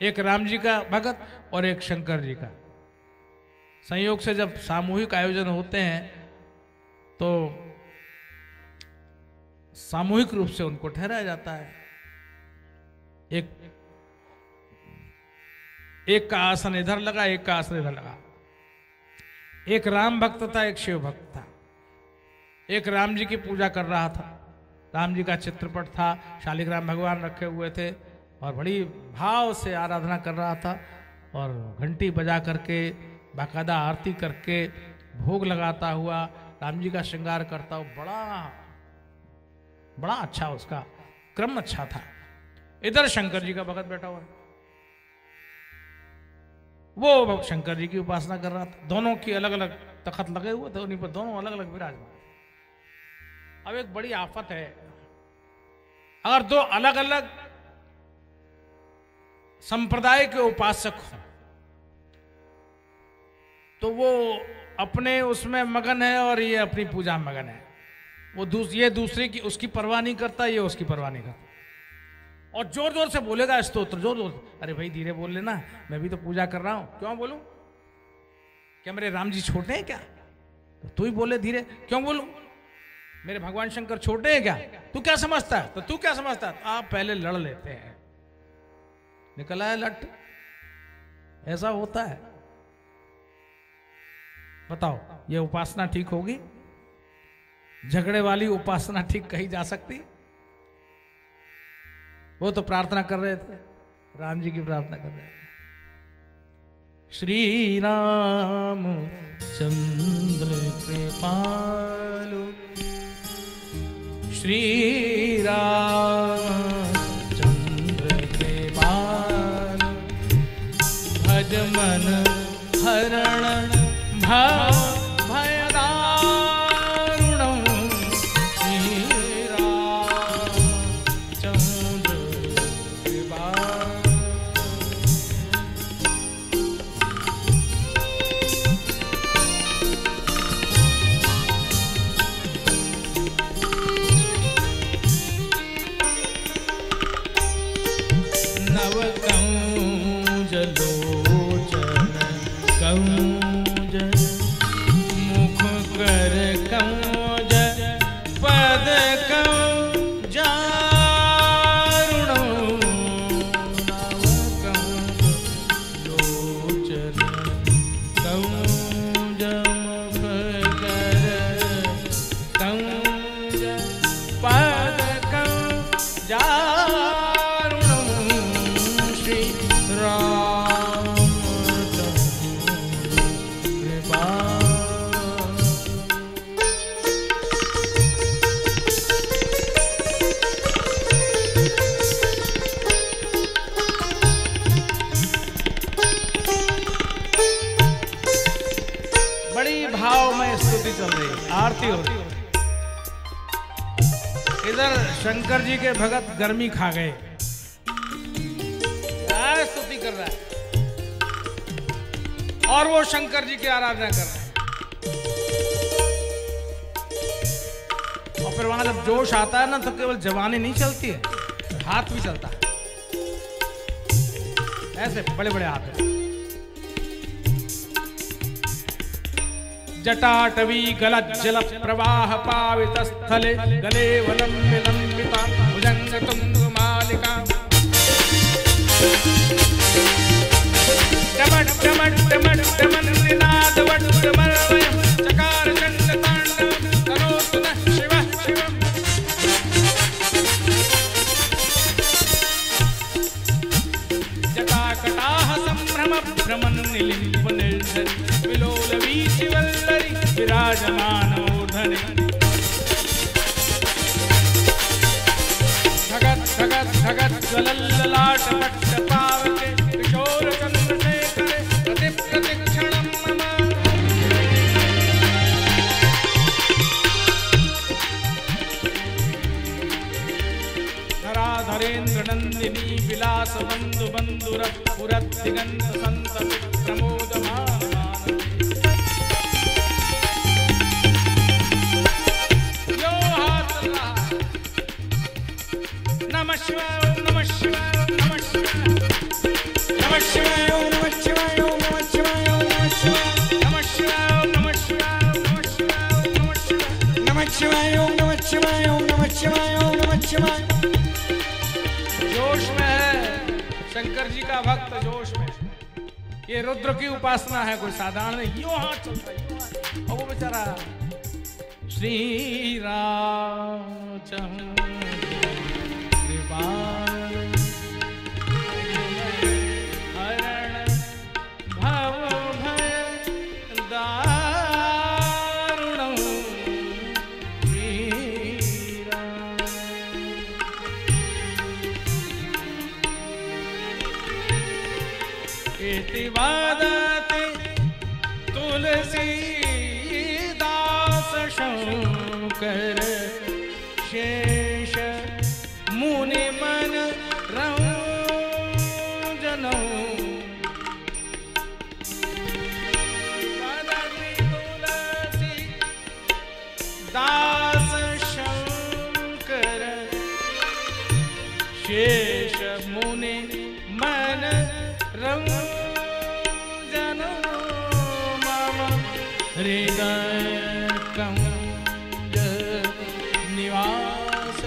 एक राम जी का भगत और एक शंकर जी का। संयोग से जब सामूहिक आयोजन होते हैं तो सामूहिक रूप से उनको ठहराया जाता है। एक का आसन इधर लगा, एक का आसन इधर लगा। एक राम भक्त था, एक शिव भक्त था। एक राम जी की पूजा कर रहा था, राम जी का चित्रपट था, शालिग्राम भगवान रखे हुए थे और बड़ी भाव से आराधना कर रहा था और घंटी बजा करके बाकायदा आरती करके भोग लगाता हुआ राम जी का श्रृंगार करता हुआ बड़ा अच्छा उसका क्रम अच्छा था। इधर शंकर जी का भगत बैठा हुआ, वो शंकर जी की उपासना कर रहा था। दोनों की अलग अलग तखत लगे हुए थे, उन्हीं पर दोनों अलग अलग विराजमान। अब एक बड़ी आफत है, अगर दो अलग अलग संप्रदाय के उपासक हो तो वो अपने उसमें मगन है और ये अपनी पूजा में मगन है। वो ये दूसरे की उसकी परवाह नहीं करता, ये उसकी परवाह नहीं करता और जोर जोर से बोलेगा स्तोत्र, जोर जोर से। अरे भाई धीरे बोल लेना, मैं भी तो पूजा कर रहा हूं, क्यों बोलूं? क्या मेरे राम जी छोटे हैं क्या? तो तू ही बोले धीरे, क्यों बोलूं? मेरे भगवान शंकर छोटे हैं क्या? तू क्या समझता है? तो तू क्या समझता है? आप पहले लड़ लेते हैं, निकला है लट। ऐसा होता है। बताओ ये उपासना ठीक होगी? झगड़े वाली उपासना ठीक कही जा सकती? वो तो प्रार्थना कर रहे थे, राम जी की प्रार्थना कर रहे थे। श्री राम चंद्र कृपालु, श्री राम चंद्र कृपालु, भज मन हरण भव शंकर जी के भगत गर्मी खा गए, स्तुति कर रहा है और वो शंकर जी की आराधना कर रहे हैं। और फिर वहां जब जोश आता है ना तो केवल जवानी नहीं चलती है, हाथ भी चलता है, ऐसे बड़े बड़े हाथ है। जटाटवी गलज्जल प्रवाह पावित स्थले गले वलंबिता भुजंग तुंगमालिका टमट टमट टमट टमन निनाद वट्टमर्वय चकार चंड तांडव तनोतु नः शिवः शिवम्। जटाकटाः संभ्रम भ्रमन् निलिम्ब निर्झरि विलोल वीचिवल्लरि विराजमान मूर्धनि धगत धगत धगत ज्वलल्ललाट पट्ट पावके किशोर चंद्रशेखरे प्रति प्रतिक्षणं मम। धराधरेन्द्र नंदिनी विलास बंधु बंधुर पुरत दिगंत संतति प्रमोदमान नमः शिवाय नमः शिवाय नमः शिवाय। शंकर जी का भक्त जोश में, ये रुद्र की उपासना है, कोई साधारण नहीं। यूं हाथ चलता है, यूं हाथ। और वो बेचारा श्री रामचंद्र कृपाल हरण भव भय दारुणं श्री राम। इति वदति तुलसीदास शंकर शेष मुनि मन रंजन। वदति तुलसीदास शंकर शेष मुनि मन रंजन। मम हृदय कंज निवास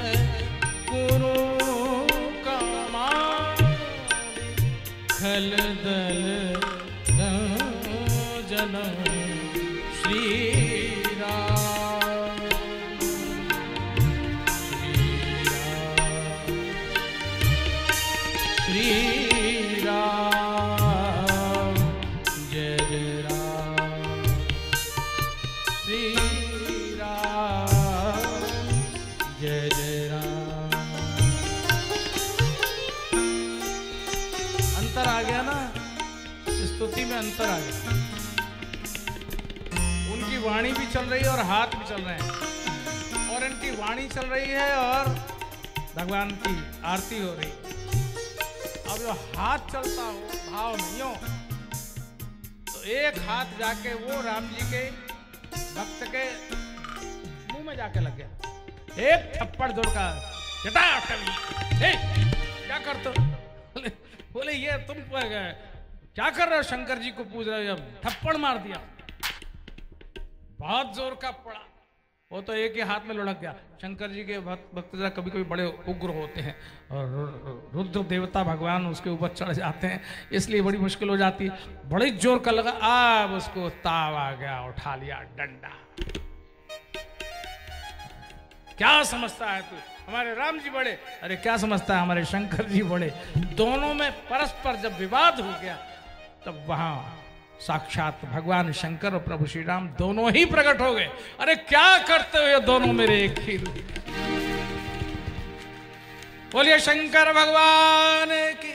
कुरु कामादि खलदल जन श्री राम। श्री राम जय जय राम। श्री राम जय जय राम। अंतर आ गया ना, स्तुति में अंतर आ गया। उनकी वाणी भी चल रही है और हाथ भी चल रहे हैं, और इनकी वाणी चल रही है और भगवान की आरती हो रही है। अब जो हाथ चलता हो भाव नहीं हो, तो एक हाथ जाके वो राम जी के भक्त के मुंह में जाके लग गया। एक थप्पड़ जोड़ का जटा कवि, क्या करते हो? बोले ये तुम क्या कर रहे हो? शंकर जी को पूछ रहे हो, थप्पड़ मार दिया, बहुत जोर का पड़ा। वो तो एक ही हाथ में लुढ़क गया। शंकर जी के भक्त जरा कभी कभी बड़े उग्र होते हैं और रुद्र देवता भगवान उसके ऊपर चढ़ जाते हैं, इसलिए बड़ी मुश्किल हो जाती है। बड़ी जोर का लगा, अब उसको ताव आ गया, उठा लिया डंडा। क्या समझता है तू? हमारे राम जी बड़े। अरे क्या समझता है, हमारे शंकर जी बड़े। दोनों में परस्पर जब विवाद हो गया, तब वहां साक्षात भगवान शंकर और प्रभु श्री राम दोनों ही प्रकट हो गए। अरे क्या करते हो ये दोनों मेरे एक ही रूप। बोलिए शंकर भगवान की,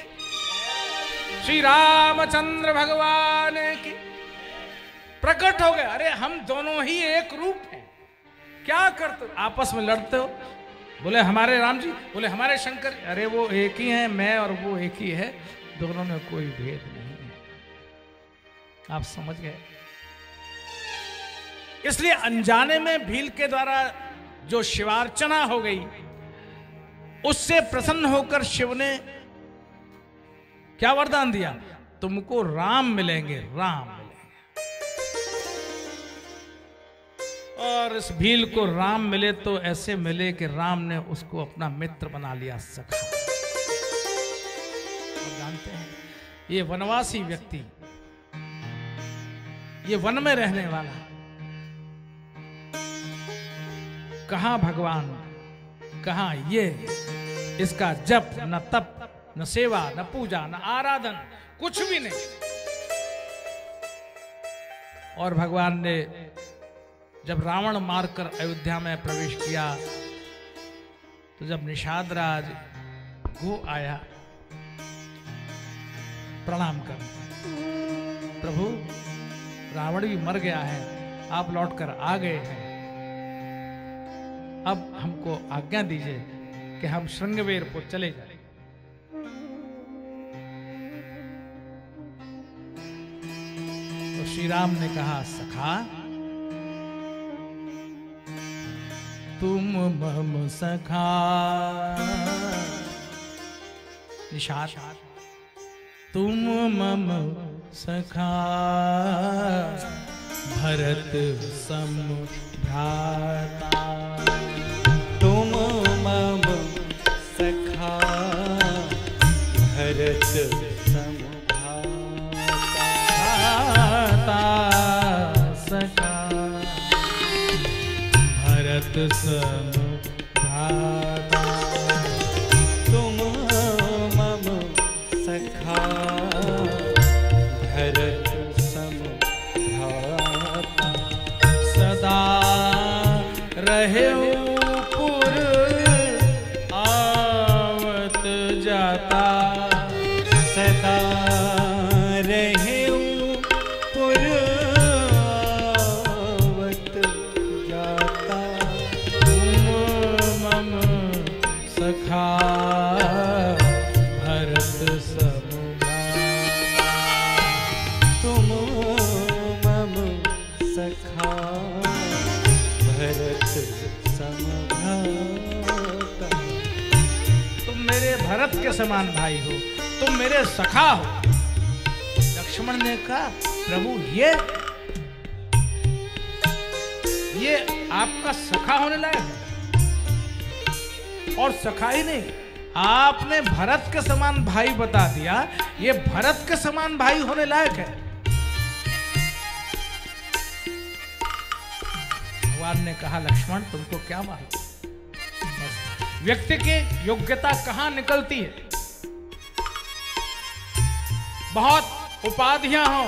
श्री रामचंद्र भगवान की। प्रकट हो गए। अरे हम दोनों ही एक रूप हैं, क्या करते हो? आपस में लड़ते हो। बोले हमारे राम जी, बोले हमारे शंकर। अरे वो एक ही है, मैं और वो एक ही है, दोनों में कोई भेद नहीं। आप समझ गए? इसलिए अनजाने में भील के द्वारा जो शिवार्चना हो गई, उससे प्रसन्न होकर शिव ने क्या वरदान दिया? तुमको राम मिलेंगे, राम मिलेंगे। और इस भील को राम मिले तो ऐसे मिले कि राम ने उसको अपना मित्र बना लिया, सखा। और जानते हैं ये वनवासी व्यक्ति, ये वन में रहने वाला, कहां भगवान, कहां ये, इसका जप न तप न सेवा न पूजा न आराधन, कुछ भी नहीं। और भगवान ने जब रावण मारकर अयोध्या में प्रवेश किया, तो जब निषाद राज गो आया प्रणाम कर, प्रभु रावण भी मर गया है, आप लौटकर आ गए हैं, अब हमको आज्ञा दीजिए कि हम श्रृंगवेरपुर चले जाएं। तो श्री राम ने कहा, सखा तुम मम सखा। निषाद तुम मम सखा, भरत सम भ्राता। तुम मम सखा, भरत सम भ्राता सखा, भरत सम भ्राता, तुम मम सखा भरत सम भ्राता, सदा रहे पुर आवत जाता, सदा रहे पुर आवत जाता, तुम मम सखा भरत सम भ्राता, तुम मम सखा भरत सम भ्राता। तुम मेरे भरत के समान भाई हो, तुम मेरे सखा हो। लक्ष्मण ने कहा प्रभु ये आपका सखा होने लायक है, और सखा ही नहीं, आपने भरत के समान भाई बता दिया, ये भरत के समान भाई होने लायक है। भगवान ने कहा लक्ष्मण तुमको क्या मालूम, व्यक्ति की योग्यता कहां निकलती है। बहुत उपाधियां हो,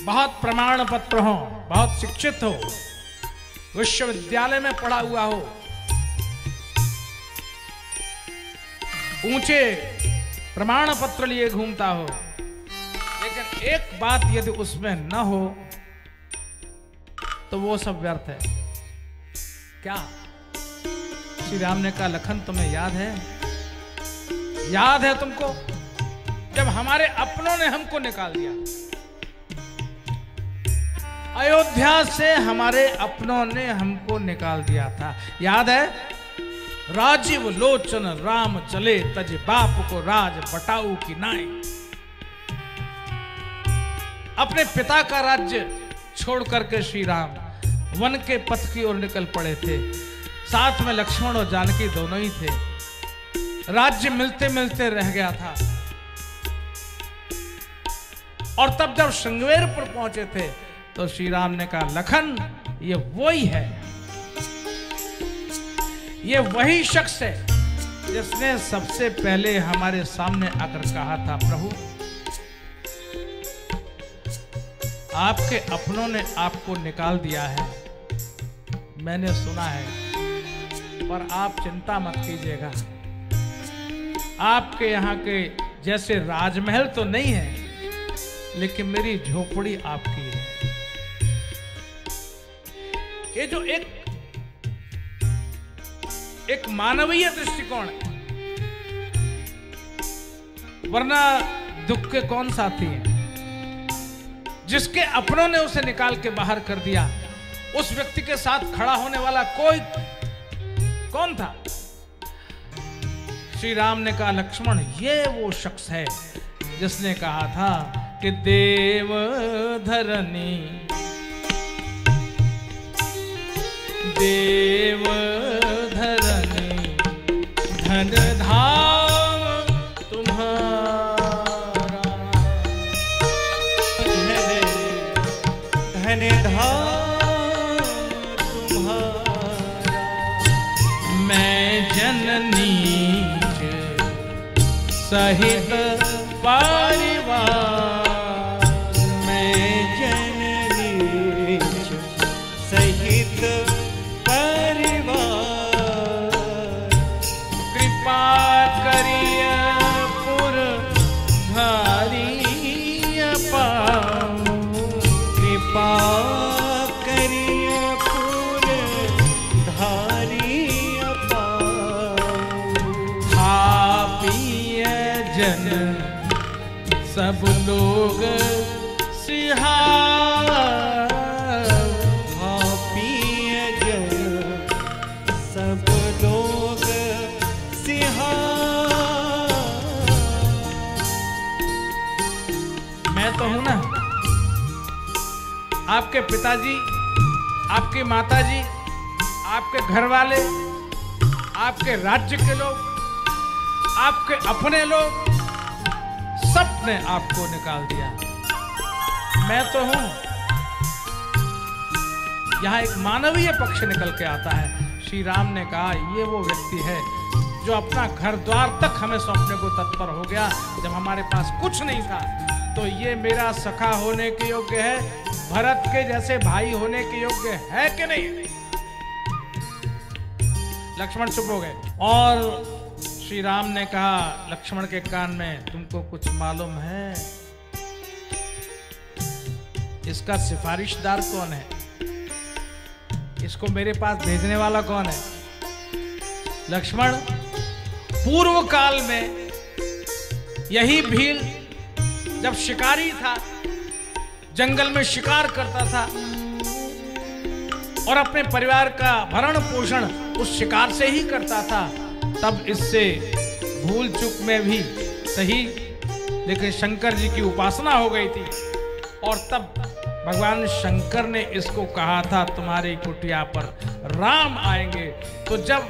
बहुत प्रमाण पत्र हो, बहुत शिक्षित हो, विश्वविद्यालय में पढ़ा हुआ हो, ऊंचे प्रमाण पत्र लिए घूमता हो, लेकिन एक बात यदि उसमें न हो तो वो सब व्यर्थ है। क्या श्री राम ने कहा लखन तुम्हें याद है, याद है तुमको जब हमारे अपनों ने हमको निकाल दिया, अयोध्या से हमारे अपनों ने हमको निकाल दिया था, याद है। राजीव लोचन राम चले तज बाप को राज बटाऊ की नाई, अपने पिता का राज्य छोड़ करके श्री राम वन के पथ की ओर निकल पड़े थे, साथ में लक्ष्मण और जानकी दोनों ही थे। राज्य मिलते मिलते रह गया था, और तब जब श्रृंगवेरपुर पहुंचे थे तो श्री राम ने कहा लखन ये वही है, ये वही शख्स है जिसने सबसे पहले हमारे सामने आकर कहा था प्रभु आपके अपनों ने आपको निकाल दिया है, मैंने सुना है, पर आप चिंता मत कीजिएगा, आपके यहाँ के जैसे राजमहल तो नहीं है, लेकिन मेरी झोपड़ी आपकी है। ये जो एक मानवीय दृष्टिकोण है, वरना दुख के कौन साथी हैं। जिसके अपनों ने उसे निकाल के बाहर कर दिया, उस व्यक्ति के साथ खड़ा होने वाला कोई कौन था। श्री राम ने कहा लक्ष्मण ये वो शख्स है जिसने कहा था कि देव धरनी धन धाम तुम्हारा, धन धाम तुम्हारा, मैं जननी सहित परिवार, मैं जननी सहित परिवार, कृपा करिय पुर धारिय पाऊं, कृपा करिय पुर धारिय पाऊं, खा पिय जन सब लोग सिहार, खा पिय जन सब लोग सिहार। मैं तो हूं ना, आपके पिताजी, आपकी माताजी, आपके घर वाले, आपके राज्य के लोग, आपके अपने लोग, सब ने आपको निकाल दिया। मैं तो हूं। यहां एक मानवीय पक्ष निकल के आता है। श्री राम ने कहा ये वो व्यक्ति है जो अपना घर द्वार तक हमें सौंपने को तत्पर हो गया जब हमारे पास कुछ नहीं था। तो ये मेरा सखा होने के योग्य है, भरत के जैसे भाई होने के योग्य है कि नहीं? लक्ष्मण चुप हो गए और श्री राम ने कहा लक्ष्मण के कान में, तुमको कुछ मालूम है इसका सिफारिशदार कौन है? इसको मेरे पास भेजने वाला कौन है? लक्ष्मण, पूर्व काल में यही भील जब शिकारी था, जंगल में शिकार करता था और अपने परिवार का भरण पोषण उस शिकार से ही करता था, तब इससे भूल चूक में भी सही लेकिन शंकर जी की उपासना हो गई थी। और तब भगवान शंकर ने इसको कहा था तुम्हारी कुटिया पर राम आएंगे। तो जब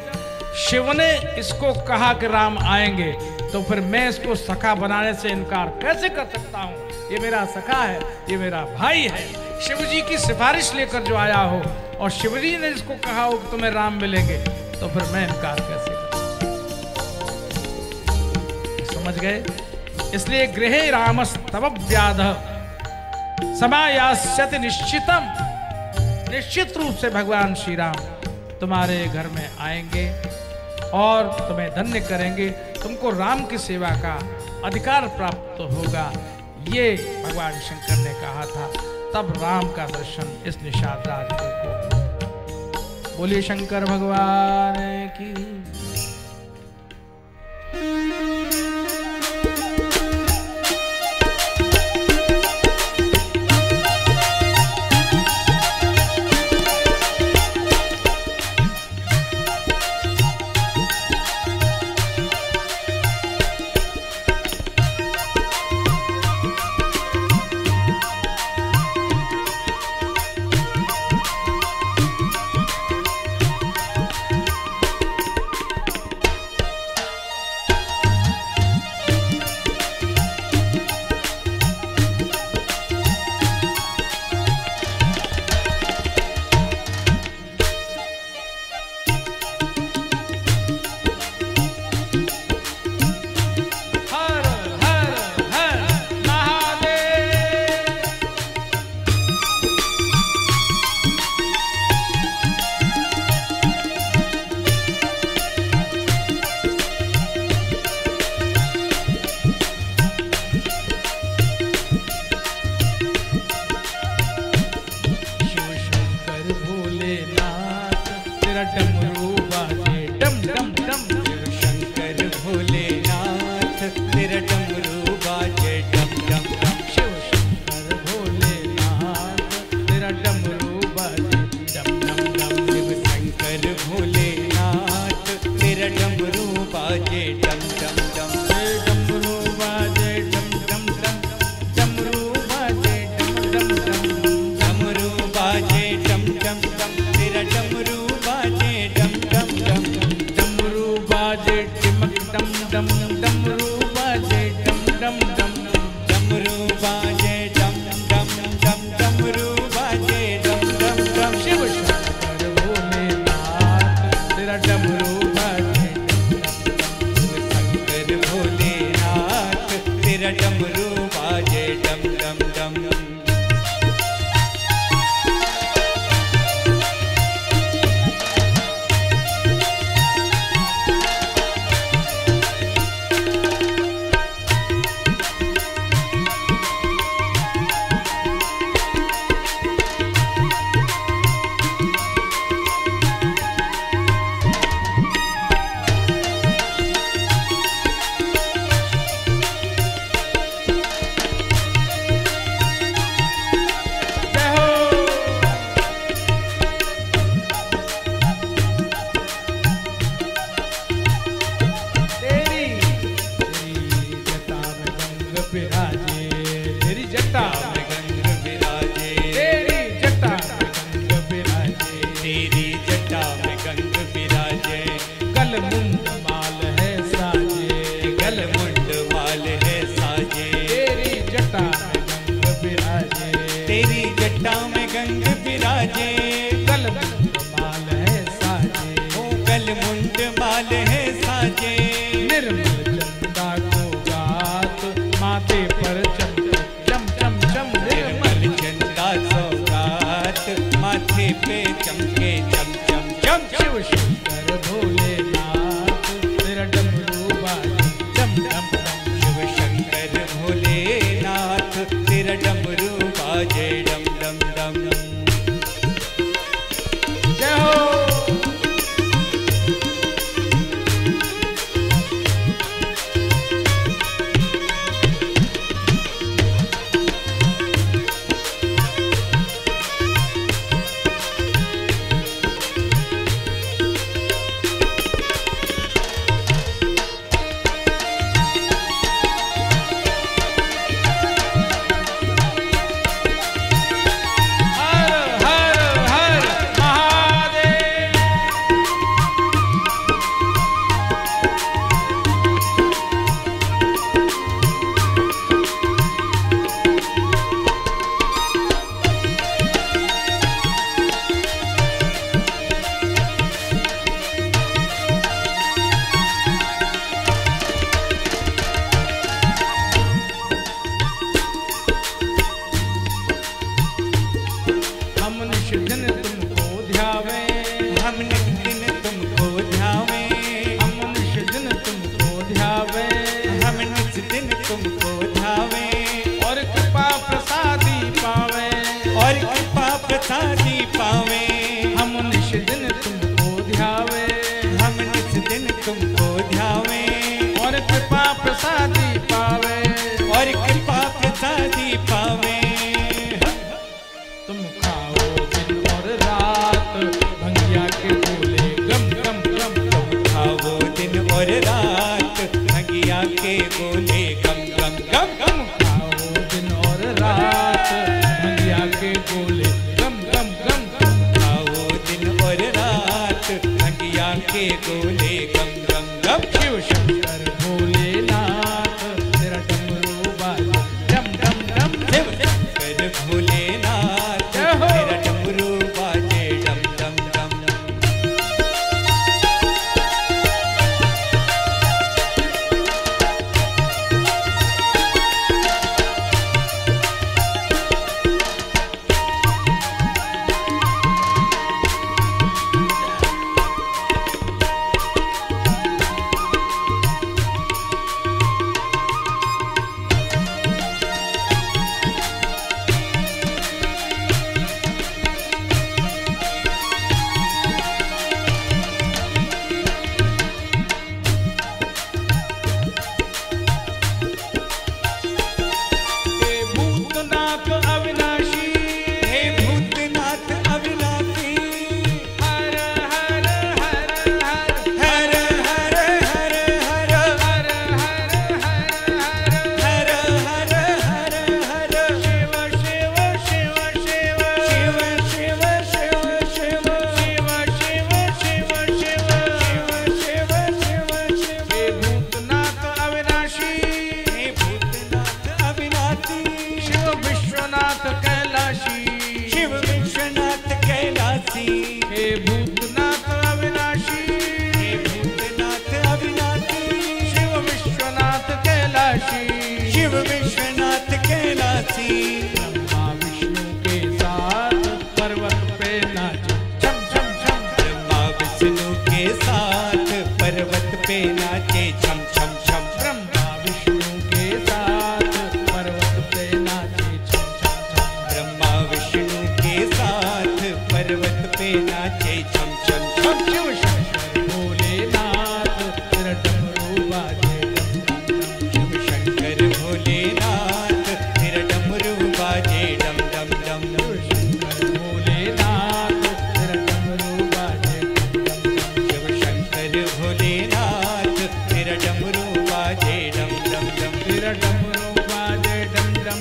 शिव ने इसको कहा कि राम आएंगे तो फिर मैं इसको सखा बनाने से इनकार कैसे कर सकता हूं? ये मेरा सखा है, ये मेरा भाई है। शिव जी की सिफारिश लेकर जो आया हो और शिव जी ने इसको कहा हो कि तुम्हें राम मिलेंगे तो फिर मैं इनकार कैसे कर? समझ गए? इसलिए गृहे रामस तव व्याध समायास्यति निश्चितम। निश्चित रूप से भगवान श्री राम तुम्हारे घर में आएंगे और तुम्हें धन्य करेंगे, तुमको राम की सेवा का अधिकार प्राप्त होगा। ये भगवान शंकर ने कहा था। तब राम का दर्शन इस निषाद राज को। बोलिए शंकर भगवान की। गल मुंड माल है साजे, गल मुंड माल है साजे, तेरी जटा में गंग विराजे, तेरी जटा में गंग विराजे, गल मुंड माल है साजे, ओ गल मुंड माल है साजे, निर्मल चंदा को गात माथे पर चम चम चम चम, निर्मल चंदा सौगात माथे पे चमके चम चम चम, शिव शंकर भोलेनाथ तेरा डमरू बाजे डम डम डम, शिव शंकर भोलेनाथ तेरा डमरू बाजे डम डम डम। जय हो। हर हर हर महादेव। हम निश दिन तुमको ध्यावे, हम नित दिन तुमको ध्यावे, हम निश दिन तुमको ध्यावे, हम नित दिन तुमको ध्यावे, और कृपा प्रसादी पावे, और कृपा प्रसादी पावे, हम निश दिन तुमको ध्यावे, हम नित दिन तुमको ध्यावे, और कृपा प्रसादी पावे, और कृपा प्रसादी पावे। तुम खाओ दिन और रात भंगिया के गोले गम गम गम गम, खाओ दिन और रात भंगिया के गोले गम गम गम गम, तुम खाओ दिन और रात भंगिया के गोले गम गम गम, खाओ दिन और रात भंगिया के गोले गम गम गम। शिव शंकर भोलेनाथ तेरा डमरू बाजे डम डम डम, शिव शंकर भोलेनाथ जय हो। तेरा डमरू बाजे डम डम डम। हे भूतनाथ अविनाशी, हे भूतनाथ अविनाशी, हर हर हर हर हर हर हर हर हर हर हर हर हर हर हर शिव शिव शिव शिव शिव शिव शिव शिव शिव शिव शिव शिव शिव शिव शिव हे भूतनाथ अविनाशी, हे भूतनाथ अविनाशी, शिव विश्वनाथ कैलाशी, शिव विश्वनाथ कैलासी, हे भूतनाथ अविनाशी, हे भूतनाथ अविनाशी, शिव विश्वनाथ कैलाशी, शिव विश्वनाथ कैलासी, ब्रह्मा विष्णु के साथ पर्वत पे नाचे छम छम छम, ब्रह्मा विष्णु के साथ पर्वत पे नाचे छम छम छम, ब्रह्मा विष्णु के साथ पर्वत पे नाचे छम छम छम, ब्रह्मा विष्णु के साथ पर्वत पे नाचे छम छम छम। शिव शंकर भोलेनाथ तेरा डमरू बाजे डम डम डम, शिव शंकर भोलेनाथ तेरा डमरू बाजे डम डम डम। शिव शंकर भोलेनाथ तेरा डमरू बाजे डम डम डम, शिव शंकर भोलेनाथ तेरा डमरू बाजे डम डम डम। तेरा डमरू बाजे डम डम,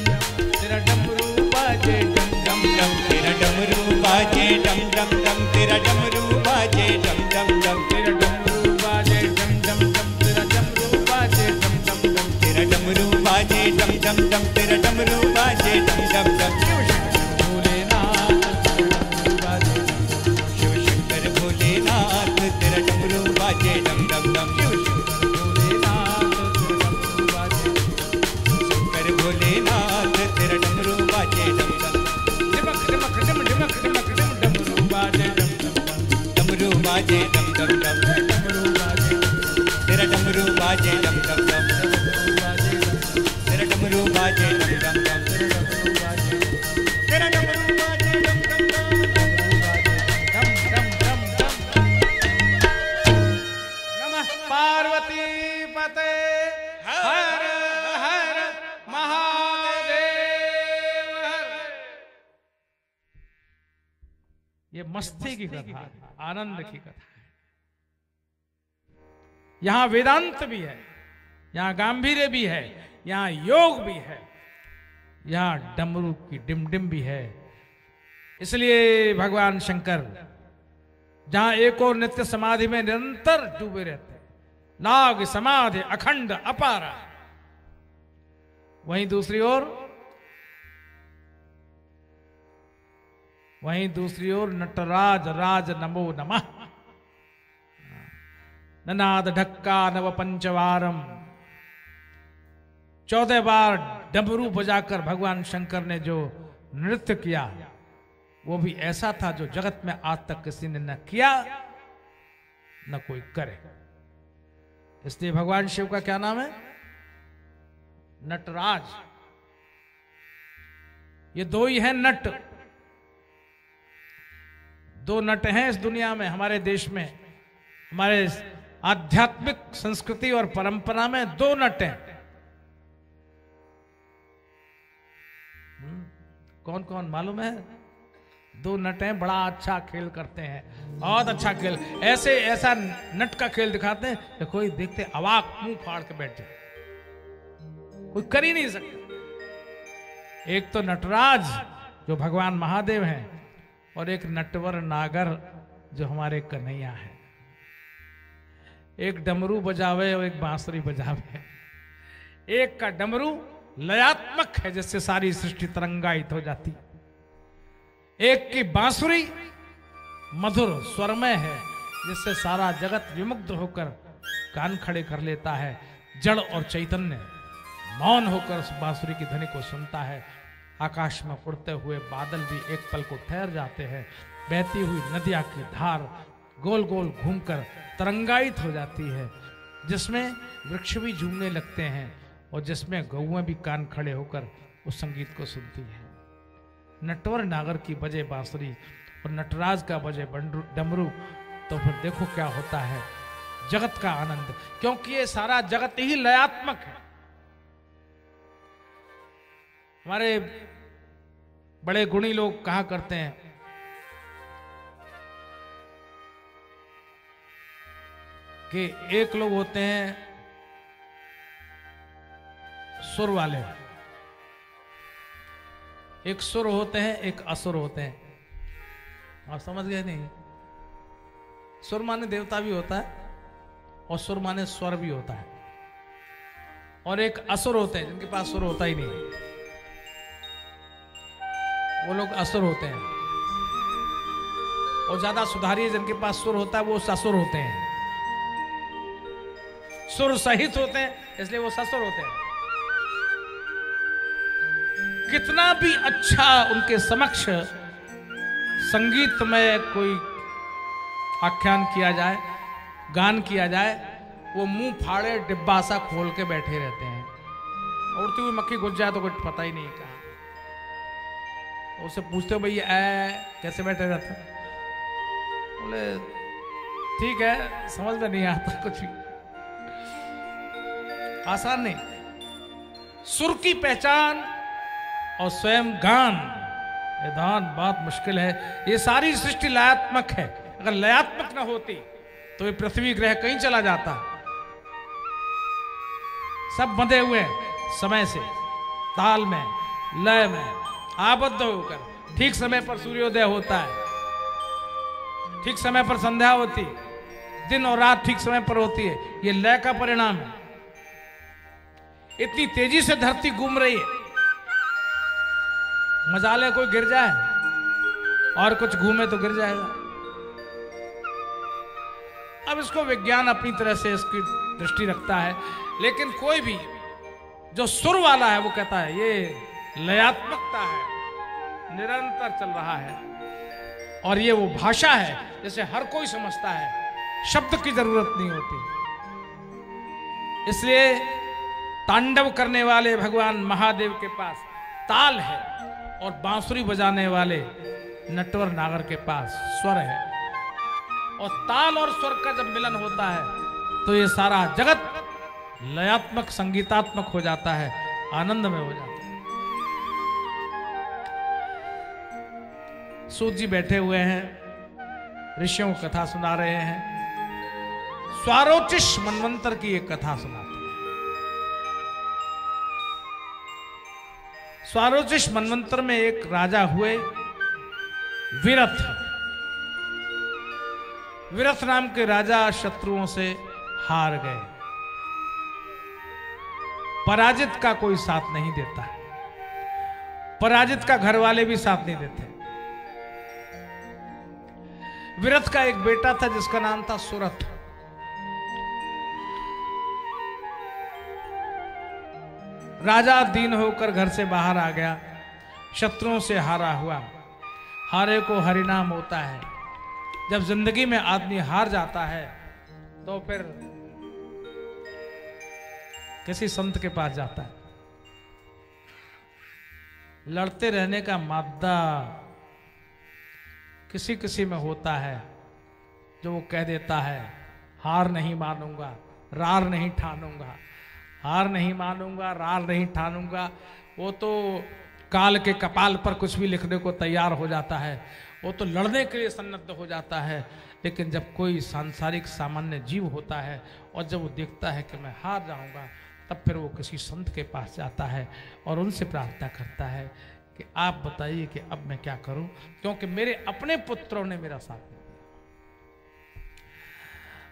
तेरा डमरू बाजे डम डम डम, तेरा डमरू बाजे डम डम डम, तेरा डमरू बाजे डम डम डम, तेरा डमरू बाजे बाजे डम डम डम तेरा डमरू बाजे डम डम डम शिव शंकर भोलेनाथ तेरा डमरू बाजे डम डम डम शंकर भोलेनाथ तेरा डमरू बाजे डम डम डमरू बाजे डम डम डम तेरा डमरू बाजे डम डम डम तेरा डमरू बाजे डम डम डम तेरा डमरू बाजे डम डम डम नमः पार्वती पते हर हर महादेव हर। ये मस्ती की कथा है, आनंद की कथा है। यहां वेदांत भी है, यहां गांभीर्य भी है, यहां योग भी है, यहां डमरू की डिमडिम भी है। इसलिए भगवान शंकर जहां एक और नित्य समाधि में निरंतर डूबे रहते हैं, नाग समाधि अखंड अपारा, वहीं दूसरी ओर नटराज राज नमो नमः, ननाद ढक्का नव पंचवारम, 14 बार डमरू बजाकर भगवान शंकर ने जो नृत्य किया वो भी ऐसा था जो जगत में आज तक किसी ने न किया न कोई करे। इसलिए भगवान शिव का क्या नाम है? नटराज। ये दो ही हैं नट, दो नट हैं इस दुनिया में, हमारे देश में, हमारे आध्यात्मिक संस्कृति और परंपरा में दो नट हैं। कौन कौन मालूम है? दो नट हैं, बड़ा अच्छा खेल करते हैं, बहुत अच्छा खेल, ऐसा नट का खेल दिखाते हैं कि कोई देखते अवाक मुंह फाड़ के बैठ जाए, कोई कर ही नहीं सकता। एक तो नटराज जो भगवान महादेव हैं, और एक नटवर नागर जो हमारे कन्हैया है। एक डमरू बजावे और एक बांसुरी बजावे। एक का डमरू लयात्मक है जिससे सारी सृष्टि तरंगायित हो जाती, एक की बांसुरी मधुर स्वरमय है जिससे सारा जगत विमुग्ध होकर कान खड़े कर लेता है। जड़ और चैतन्य मौन होकर उस बांसुरी की ध्वनि को सुनता है। आकाश में उड़ते हुए बादल भी एक पल को ठहर जाते हैं। बहती हुई नदियां की धार गोल गोल घूमकर तरंगायित हो जाती है, जिसमें वृक्ष भी झूमने लगते हैं और जिसमें गौएं भी कान खड़े होकर उस संगीत को सुनती है। नटवर नागर की बजे बांसुरी और नटराज का बजे डमरू, तो फिर देखो क्या होता है, जगत का आनंद। क्योंकि ये सारा जगत ही लयात्मक है। हमारे बड़े गुणी लोग कहा करते हैं कि एक लोग होते हैं सुर वाले, एक सुर होते हैं, एक असुर होते हैं। आप समझ गए नहीं? सुर माने देवता भी होता है और सुर माने स्वर भी होता है, और एक असुर होते हैं जिनके पास सुर होता ही नहीं, वो लोग असुर होते हैं। और ज्यादा सुधारी जिनके पास सुर होता है वो ससुर होते हैं। सुर सहित होते हैं इसलिए वो ससुर होते हैं। कितना भी अच्छा उनके समक्ष संगीत में कोई आख्यान किया जाए, गान किया जाए, वो मुंह फाड़े डिब्बा सा खोल के बैठे रहते हैं। उड़ती हुई मक्खी घुस जाए तो कुछ पता ही नहीं कहा। उससे पूछते हो भैया कैसे बैठे रहते? बोले ठीक है, समझ में नहीं आता कुछ भी, आसान नहीं। सुर की पहचान और स्वयं गान, ये दान बहुत मुश्किल है। ये सारी सृष्टि लयात्मक है, अगर लयात्मक ना होती तो ये पृथ्वी ग्रह कहीं चला जाता। सब बंधे हुए समय से, ताल में, लय में आबद्ध होकर ठीक समय पर सूर्योदय होता है, ठीक समय पर संध्या होती, दिन और रात ठीक समय पर होती है। ये लय का परिणाम है। इतनी तेजी से धरती घूम रही है, मजाल है कोई गिर जाए और कुछ घूमे तो गिर जाएगा। अब इसको विज्ञान अपनी तरह से इसकी दृष्टि रखता है, लेकिन कोई भी जो सुर वाला है वो कहता है ये लयात्मकता है, निरंतर चल रहा है, और ये वो भाषा है जैसे हर कोई समझता है, शब्द की जरूरत नहीं होती। इसलिए तांडव करने वाले भगवान महादेव के पास ताल है और बांसुरी बजाने वाले नटवर नागर के पास स्वर है, और ताल और स्वर का जब मिलन होता है तो ये सारा जगत लयात्मक संगीतात्मक हो जाता है, आनंद में हो जाता है। सूत जी बैठे हुए हैं, ऋषियों को कथा सुना रहे हैं। स्वारोचिष मनवंतर की एक कथा सुनाते हैं। स्वारोचिष मनवंतर में एक राजा हुए विरथ। विरथ नाम के राजा शत्रुओं से हार गए। पराजित का कोई साथ नहीं देता, पराजित का घर वाले भी साथ नहीं देते। विरथ का एक बेटा था जिसका नाम था सुरथ। राजा दीन होकर घर से बाहर आ गया, शत्रुओं से हारा हुआ। हारे को हरिनाम होता है। जब जिंदगी में आदमी हार जाता है तो फिर किसी संत के पास जाता है। लड़ते रहने का मादा किसी किसी में होता है, जो वो कह देता है हार नहीं मानूंगा, रार नहीं ठानूंगा, हार नहीं मानूंगा, रार नहीं ठानूंगा। वो तो काल के कपाल पर कुछ भी लिखने को तैयार हो जाता है, वो तो लड़ने के लिए सन्नद्ध हो जाता है। लेकिन जब कोई सांसारिक सामान्य जीव होता है और जब वो देखता है कि मैं हार जाऊंगा, तब फिर वो किसी संत के पास जाता है और उनसे प्रार्थना करता है कि आप बताइए कि अब मैं क्या करूं, क्योंकि मेरे अपने पुत्रों ने मेरा साथ नहीं दिया।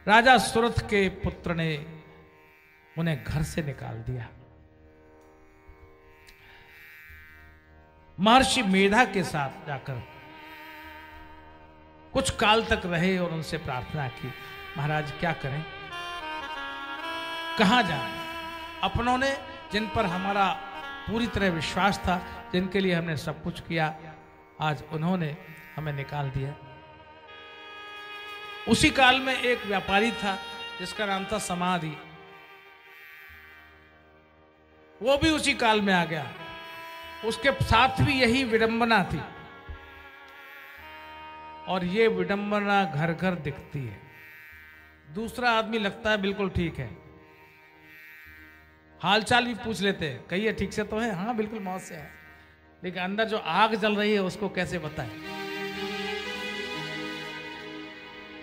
राजा सुरथ के पुत्र ने उन्हें घर से निकाल दिया। महर्षि मेधा के साथ जाकर कुछ काल तक रहे और उनसे प्रार्थना की, महाराज क्या करें, कहां जाएं? अपनों ने, जिन पर हमारा पूरी तरह विश्वास था, जिनके लिए हमने सब कुछ किया, आज उन्होंने हमें निकाल दिया। उसी काल में एक व्यापारी था जिसका नाम था समाधि, वो भी उसी काल में आ गया। उसके साथ भी यही विडंबना थी, और ये विडंबना घर घर दिखती है। दूसरा आदमी लगता है बिल्कुल ठीक है, हालचाल भी पूछ लेते हैं, कहिए ठीक से तो है, हाँ बिल्कुल मौत से है, लेकिन अंदर जो आग जल रही है उसको कैसे बताएं,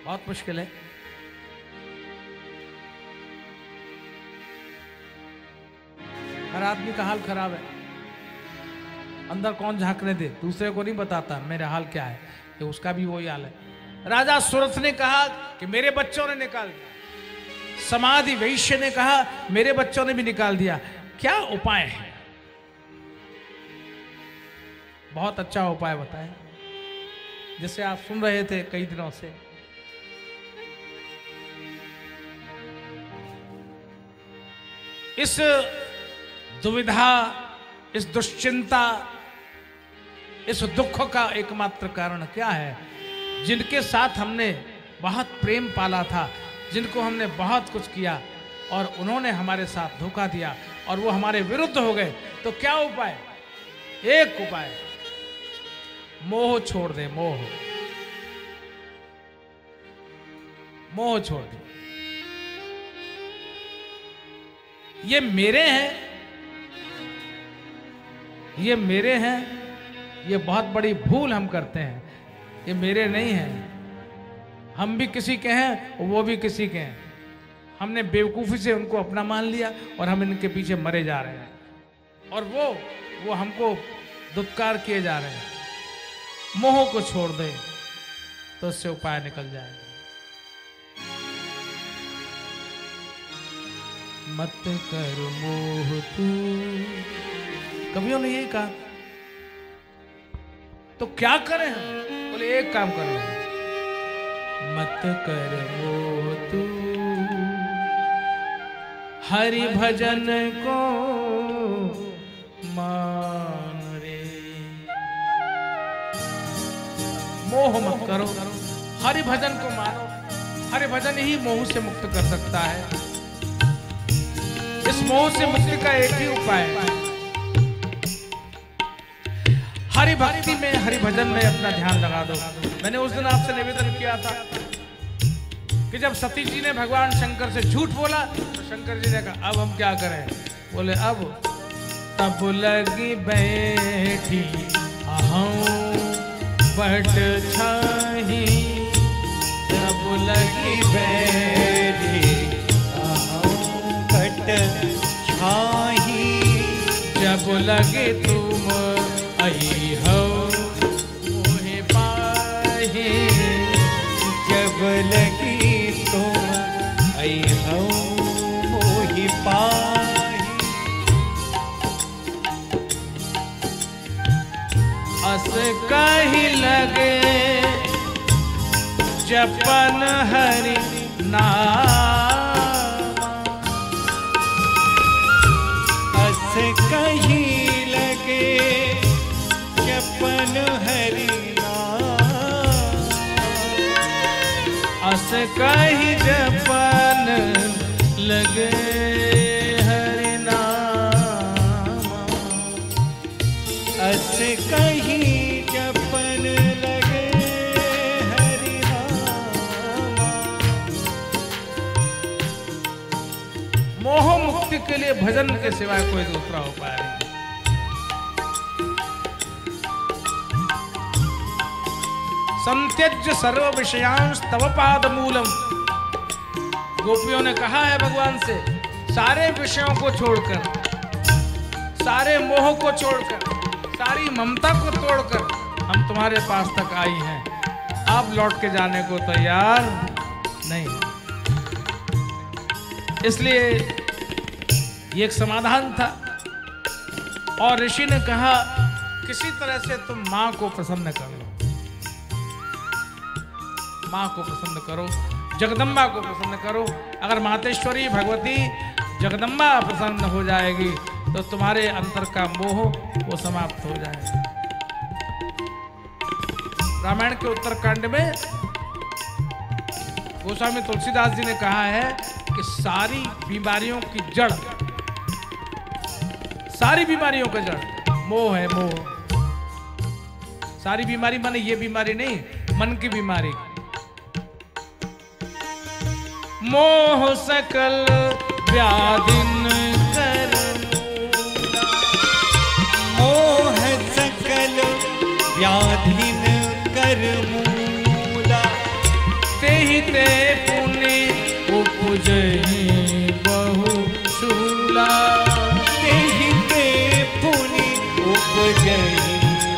बहुत मुश्किल है। हर आदमी का हाल खराब है, अंदर कौन झांकने दे, दूसरे को नहीं बताता मेरा हाल क्या है, कि उसका भी वही हाल है। राजा सुरथ ने कहा कि मेरे बच्चों ने निकाल दिया, समाधि वैश्य ने कहा मेरे बच्चों ने भी निकाल दिया, क्या उपाय है? बहुत अच्छा उपाय बताएं, जिसे आप सुन रहे थे कई दिनों से। इस दुविधा, इस दुश्चिंता, इस दुख का एकमात्र कारण क्या है? जिनके साथ हमने बहुत प्रेम पाला था, जिनको हमने बहुत कुछ किया और उन्होंने हमारे साथ धोखा दिया और वो हमारे विरुद्ध हो गए, तो क्या उपाय? एक उपाय, मोह छोड़ दे, मोह, मोह छोड़ दे। ये मेरे हैं, ये मेरे हैं, ये बहुत बड़ी भूल हम करते हैं। ये मेरे नहीं हैं, हम भी किसी के हैं, वो भी किसी के हैं। हमने बेवकूफ़ी से उनको अपना मान लिया और हम इनके पीछे मरे जा रहे हैं, और वो हमको दुत्कार किए जा रहे हैं। मोह को छोड़ दे तो उससे उपाय निकल जाएगा। मत कर मोह तू। कवियों ने यही कहा। तो क्या करें? बोले एक काम करो, मत कर मोह तू, हरि भजन को मान रे। मोह मत करो, हरि भजन को मानो। हरि भजन ही मोह से मुक्त कर सकता है। इस मोह से मुक्ति का एक ही उपाय है, हरि भक्ति में, हरि भजन में अपना ध्यान लगा दो। मैंने उस दिन आपसे निवेदन किया था कि जब सती जी ने भगवान शंकर से झूठ बोला तो शंकर जी ने कहा अब हम क्या करें? बोले अब तब लगी बैठी अहं बट छाही, तब लगी बैठी बट छाही, जब लगे तुम आई हो मोहे पाही, जब लगी तुम आई हो मोहि पाही। अस कही लगे जपन हरि नाम, अस कही लगे जपन हरि नाम, अस कही जपन लगे हरि नाम, अस कही जपन लगे हरि नाम। मोह मुक्ति के लिए भजन के सिवाय कोई दूसरा उपाय नहीं। संत्यज्य सर्व विषयांश तव पाद मूलम। गोपियों ने कहा है भगवान से, सारे विषयों को छोड़कर, सारे मोह को छोड़कर, सारी ममता को तोड़कर हम तुम्हारे पास तक आई हैं। आप लौट के जाने को तैयार नहीं। इसलिए ये एक समाधान था। और ऋषि ने कहा किसी तरह से तुम मां को प्रसन्न कर लो, मां को प्रसन्न करो, जगदम्बा को प्रसन्न करो। अगर मातेश्वरी भगवती जगदम्बा प्रसन्न हो जाएगी तो तुम्हारे अंतर का मोह वो समाप्त हो जाएगा। रामायण के उत्तरकांड में गोस्वामी तुलसीदास जी ने कहा है कि सारी बीमारियों की जड़, सारी बीमारियों का जड़ मोह है। मोह, सारी बीमारी माने ये बीमारी नहीं, मन की बीमारी। मोह सकल व्याधिन कर मूला, मोह सकल व्याधिन कर मूला, तेहि ते पुनि उपजहि बहु शूला, तेहि ते पुनि उपजहि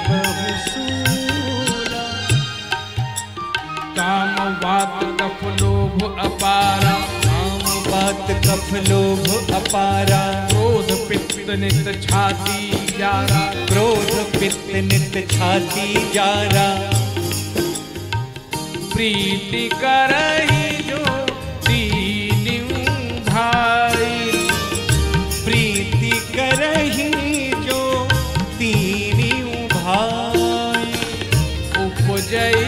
बहु शूला। काम वात कफ लोभ अपारा, काम वात कफ लोभ अपारा, क्रोध पित्त नित छाती जारा, क्रोध पित्त नित छाती जारा, प्रीति करहि जो दीन्यु भाई, प्रीति करहि जो दीन्यु भाई, उपजई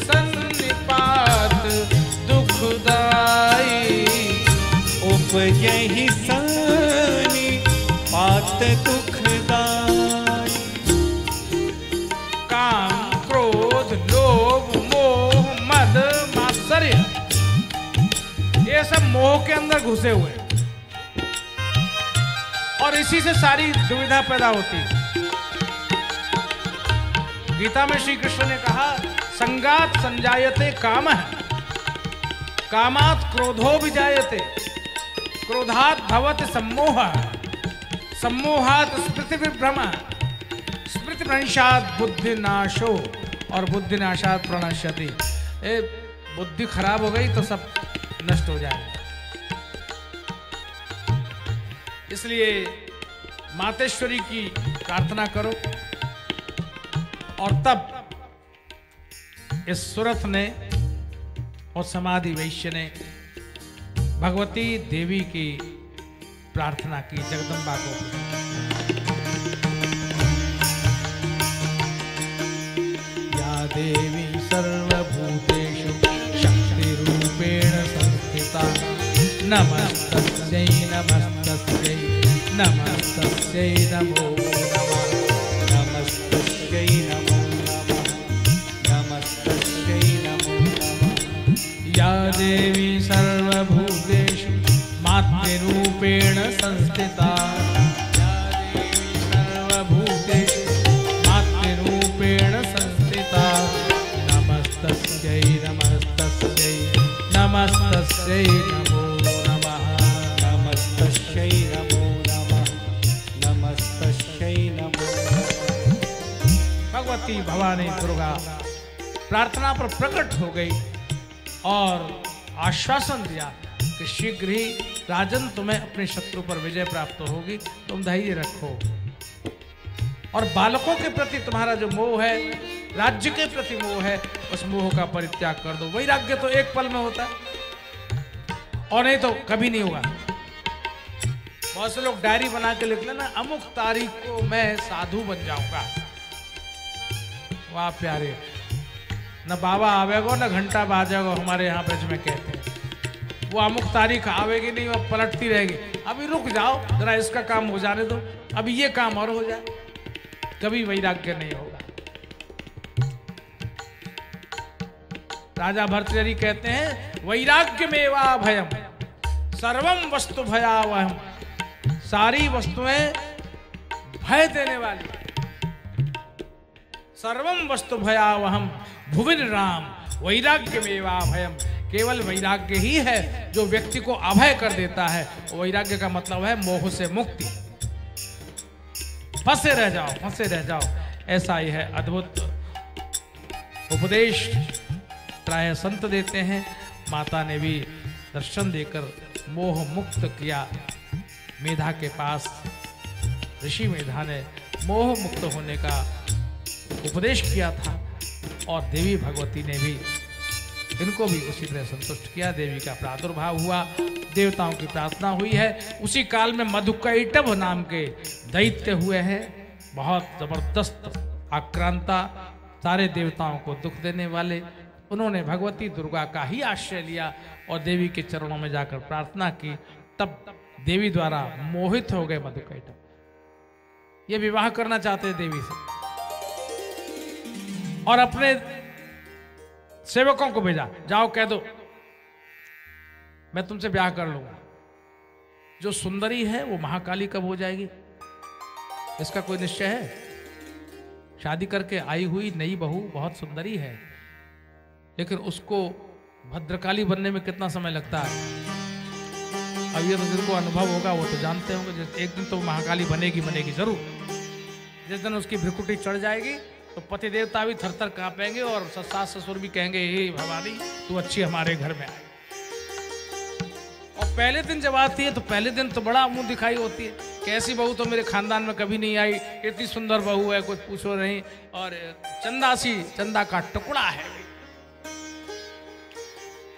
सन्निपात दुखदाई, उपजहि सन्निपात दुखदाई। काम क्रोध लोभ मोह मद मात्सर्य, ये सब मोह के अंदर घुसे हुए और इसी से सारी दुविधा पैदा होती है। गीता में श्री कृष्ण ने कहा संगात संजायते कामः, कामात् क्रोधो विजायते, क्रोधात् भवति सम्मोहः, सम्मोहात् स्मृति विभ्रमः, स्मृति भ्रंशात् बुद्धि नाशो, और बुद्धि नाशात् प्रणश्यति। बुद्धि खराब हो गई तो सब नष्ट हो जाएगा। इसलिए मातेश्वरी की प्रार्थना करो। और तब इस सुरथ ने और समाधि वैश्य ने भगवती देवी की प्रार्थना की, जगदम्बा को। या देवी सर्वभूतेषु शक्ति रूपेण संस्थिता नमस्तस्यै नमस्तस्यै नमस्तस्यै नमो नमः नमस्तस्यै नमो नमः नमस्तस्यै नमो नमः। या देवी सर्वभूतेषु मातृरूपेण संस्थिता या देवी सर्वभूतेषु मातृरूपेण संस्थिता नमस्तस्यै नमस्तस्यै नमस्तस्यै नमो नमः नमस्तस्यै नमो नमः नमस्तस्यै नमो नमः। भगवती भवानी दुर्गा प्रार्थना पर प्रकट हो गई और आश्वासन दिया कि शीघ्र ही राजन तुम्हें अपने शत्रु पर विजय प्राप्त होगी, तुम धैर्य रखो। और बालकों के प्रति तुम्हारा जो मोह है, राज्य के प्रति मोह है, उस मोह का परित्याग कर दो। वैराग्य तो एक पल में होता है और नहीं तो कभी नहीं होगा। बहुत से लोग डायरी बना के लिख लेना, अमुक तारीख को मैं साधु बन जाऊंगा। वाह प्यारे, न बाबा आवेगो न घंटा बाजेगो, हमारे यहाँ ब्रज में कहते हैं। वो अमुक तारीख आवेगी नहीं, वो पलटती रहेगी। अभी रुक जाओ जरा, इसका काम हो जाने दो, अभी ये काम और हो जाए। कभी वैराग्य नहीं होगा। राजा भर्तृहरि कहते हैं, वैराग्य मेवा भयम सर्वम वस्तु भयावहम। सारी वस्तुएं भय देने वाली। सर्वम वस्तु भयावहम भुविन राम वैराग्य मेवा भयम। केवल वैराग्य ही है जो व्यक्ति को अभय कर देता है। वैराग्य का मतलब है मोह से मुक्ति। फंसे रह जाओ, फंसे रह जाओ, ऐसा ही है। अद्भुत उपदेश प्राय संत देते हैं। माता ने भी दर्शन देकर मोह मुक्त किया। मेधा के पास ऋषि मेधा ने मोह मुक्त होने का उपदेश किया था और देवी भगवती ने भी इनको भी उसी तरह संतुष्ट किया। देवी का प्रादुर्भाव हुआ, देवताओं की प्रार्थना हुई है। उसी काल में मधुकैटभ नाम के दैत्य हुए हैं, बहुत जबरदस्त आक्रांता, सारे देवताओं को दुख देने वाले। उन्होंने भगवती दुर्गा का ही आश्रय लिया और देवी के चरणों में जाकर प्रार्थना की। तब देवी द्वारा मोहित हो गए मधुकैटभ। ये विवाह करना चाहते हैं देवी से और अपने सेवकों को भेजा, जाओ कह दो मैं तुमसे ब्याह कर लूंगा। जो सुंदरी है वो महाकाली कब हो जाएगी, इसका कोई निश्चय है? शादी करके आई हुई नई बहू बहुत सुंदरी है, लेकिन उसको भद्रकाली बनने में कितना समय लगता है। अब ये तो जिनको अनुभव होगा वो तो जानते होंगे। एक दिन तो महाकाली बनेगी, बनेगी जरूर। जिस दिन उसकी भ्रिकुटी चढ़ जाएगी तो पति देवता भी थर थर कांपेंगे और सास ससुर भी कहेंगे, हे भवानी तू अच्छी हमारे घर में आई। और पहले दिन जब आती है तो पहले दिन तो बड़ा मुंह दिखाई होती है, कैसी बहू तो मेरे खानदान में कभी नहीं आई, इतनी सुंदर बहू है, कुछ पूछो नहीं, और चंदा का टुकड़ा है।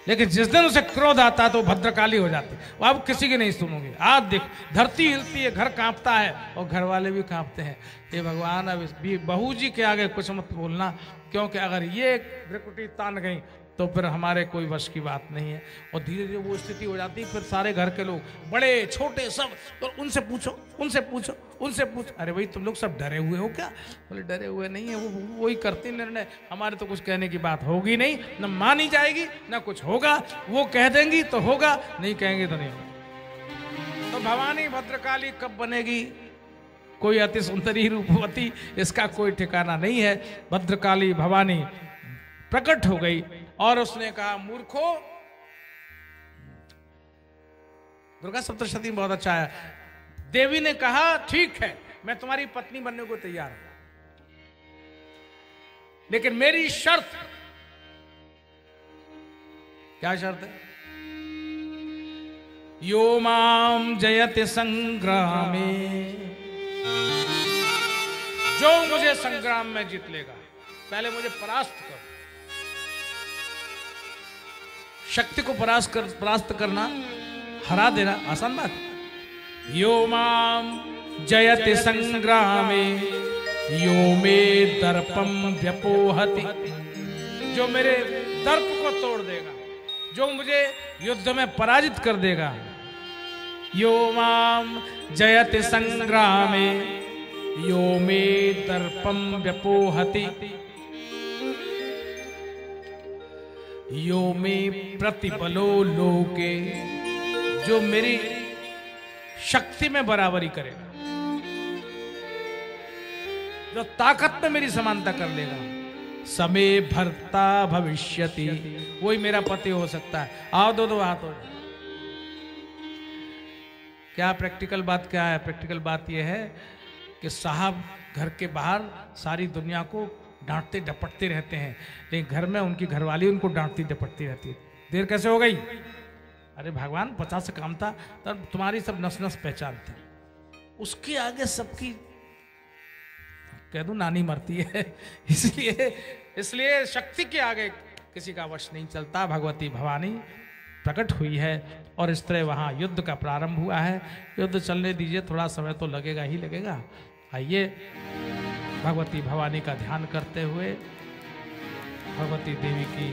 लेकिन जिस दिन उसे क्रोध आता है तो भद्रकाली हो जाती है। वो अब किसी की नहीं सुनोगे। आज देख, धरती हिलती है, घर कांपता है और घर वाले भी कांपते हैं। ये भगवान, अब बहू जी के आगे कुछ मत बोलना, क्योंकि अगर ये भ्रिकुटी तान गई तो फिर हमारे कोई वश की बात नहीं है। और धीरे धीरे वो स्थिति हो जाती है, फिर सारे घर के लोग बड़े छोटे सब, तो उनसे पूछो उनसे पूछो उनसे पूछो, अरे भाई तुम लोग सब डरे हुए हो क्या? बोले डरे हुए नहीं है, वो वही करते निर्णय, हमारे तो कुछ कहने की बात होगी नहीं, न मानी जाएगी न कुछ होगा। वो कह देंगी तो होगा, नहीं कहेंगे तो नहीं होगा। तो भवानी भद्रकाली कब बनेगी, कोई अति सुंदरी रूपवती, इसका कोई ठिकाना नहीं है। भद्रकाली भवानी प्रकट हो गई और उसने कहा, मूर्खो, दुर्गा सप्तशती बहुत अच्छा है। देवी ने कहा, ठीक है मैं तुम्हारी पत्नी बनने को तैयार हूं, लेकिन मेरी शर्त। क्या शर्त है? यो माम जयति संग्रामे, जो मुझे संग्राम में जीत लेगा, पहले मुझे परास्त करो। शक्ति को परास्त करना, हरा देना आसान बात। यो माम जयति संग्रामे यो मे दर्पम व्यपोहति, जो मेरे दर्प को तोड़ देगा, जो मुझे युद्ध में पराजित कर देगा। यो माम जयति संग्रामे यो मे दर्पम व्यपोहति यो मे प्रतिबलो लोके, जो मेरी शक्ति में बराबरी करेगा, जो ताकत में मेरी समानता कर लेगा। समे भर्ता भविष्यति, वही मेरा पति हो सकता है। आओ दो हाथ हो। क्या प्रैक्टिकल बात क्या है? प्रैक्टिकल बात यह है कि साहब घर के बाहर सारी दुनिया को डांटते डपटते रहते हैं, लेकिन घर में उनकी घरवाली उनको डांटती डपटती रहती है। देर कैसे हो गई? अरे भगवान 50 से काम था, तब तुम्हारी सब नस नस पहचान थी। उसके आगे सबकी कह दूं नानी मरती है। इसलिए शक्ति के आगे किसी का वश नहीं चलता। भगवती भवानी प्रकट हुई है और इस तरह वहां युद्ध का प्रारंभ हुआ है। युद्ध चलने दीजिए, थोड़ा समय तो लगेगा ही लगेगा। आइए भगवती भवानी का ध्यान करते हुए भगवती देवी की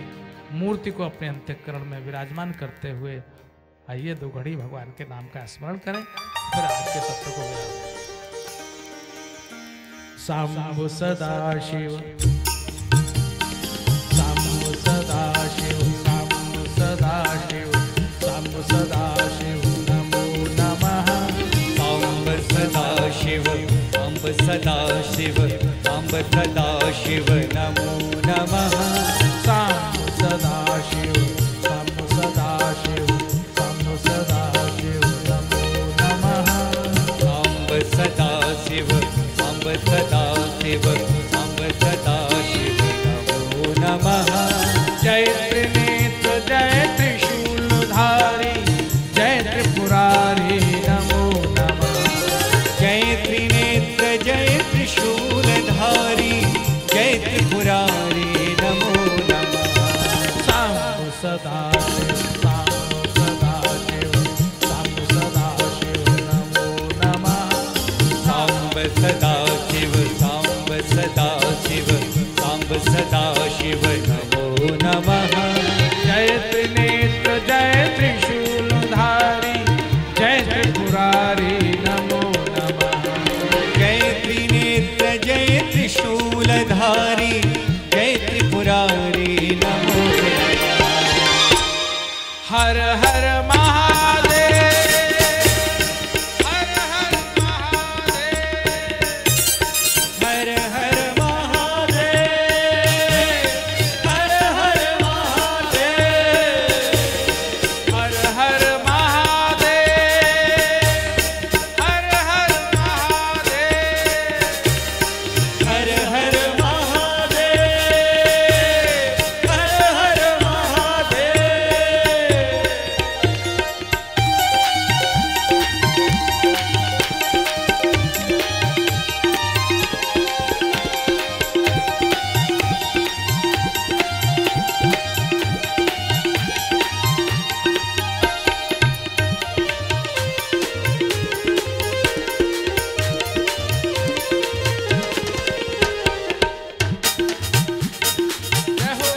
मूर्ति को अपने अंतःकरण में विराजमान करते हुए आइए 2 घड़ी भगवान के नाम का स्मरण करें, फिर आज के सत्र को विराम। शंभु सदाशिव शंभु सदाशिव शंभु सदाशिव शंभु सदाशिव नमो नमः। अम्ब सदाशिव अम्ब सदाशिव अम्ब सदाशिव नमो नमः। शंभु सदाशिव शंभु सदाशिव शंभु सदाशिव नमो नमः। अम्ब सदाशिव अम्ब सदाशिव अम्ब सदाशिव नमो नमः। जय त्रिनेत्र जय त्रिशूलधारी जय त्रिपुरारी नमो नमः। जय त्रिनेत्र जय त्रिशूलधारी जय त्रिपुरारी नमो नमः। शंभु सदाशिव शंभु सदाशिव शंभु सदाशिव नमो नमः। साम्ब सदाशिव साम्ब सदाशिव साम्ब सदाशिव नमो नमः। जय त्रिनेत्र जय त्रिशूलधारी जय त्रिपुरारी नमो नमः। जय त्रिनेत्र जय त्रिशूलधारी जय त्रिपुरारी नमो नमः। हर हर महादेव हर हर महादेव हर हर महादेव हर हर महादेव हर हर महादेव हर हर महादेव हर हर महादेव हर हर महादेव। जय हो।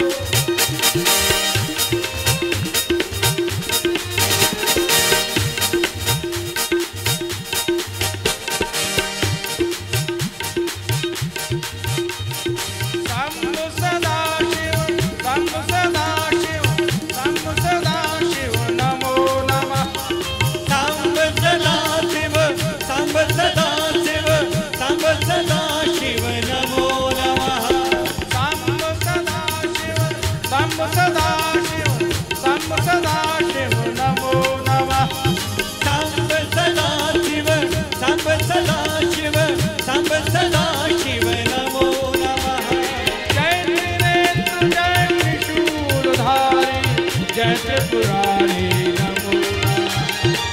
शंभु सदाशिव शंभु सदाशिव शंभु सदाशिव नमो नमः। साम्ब सदाशिव साम्ब सदाशिव साम्ब सदाशिव नमो नमः। शंभु सदाशिव शंभु सदाशिव शंभु सदाशिव नमो नमः। साम्ब सदाशिव साम्ब सदाशिव साम्ब सदाशिव नमो नमः। जय त्रिनेत्र जय त्रिशूलधारी जय त्रिपुरारी नमो नमः।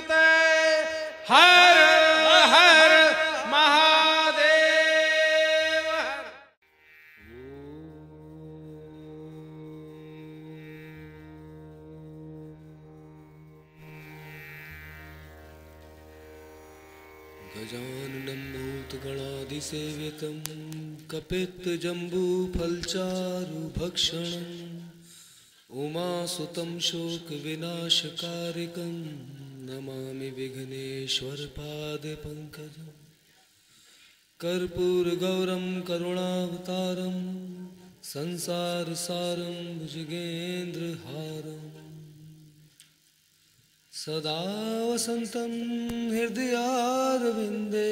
पते हर हर महादेव। गजाननं भूतगणाधिसेवितं कपित्तजम्बूफलचारुभक्षणम् उमासुतं शोकविनाशकारिकं नमामि विघ्नेश्वरपादपङ्कजं कर्पूरगौरं करुणावतारं संसारसारं भुजगेन्द्रहारम् सदा वसन्तं हृदयारविन्दे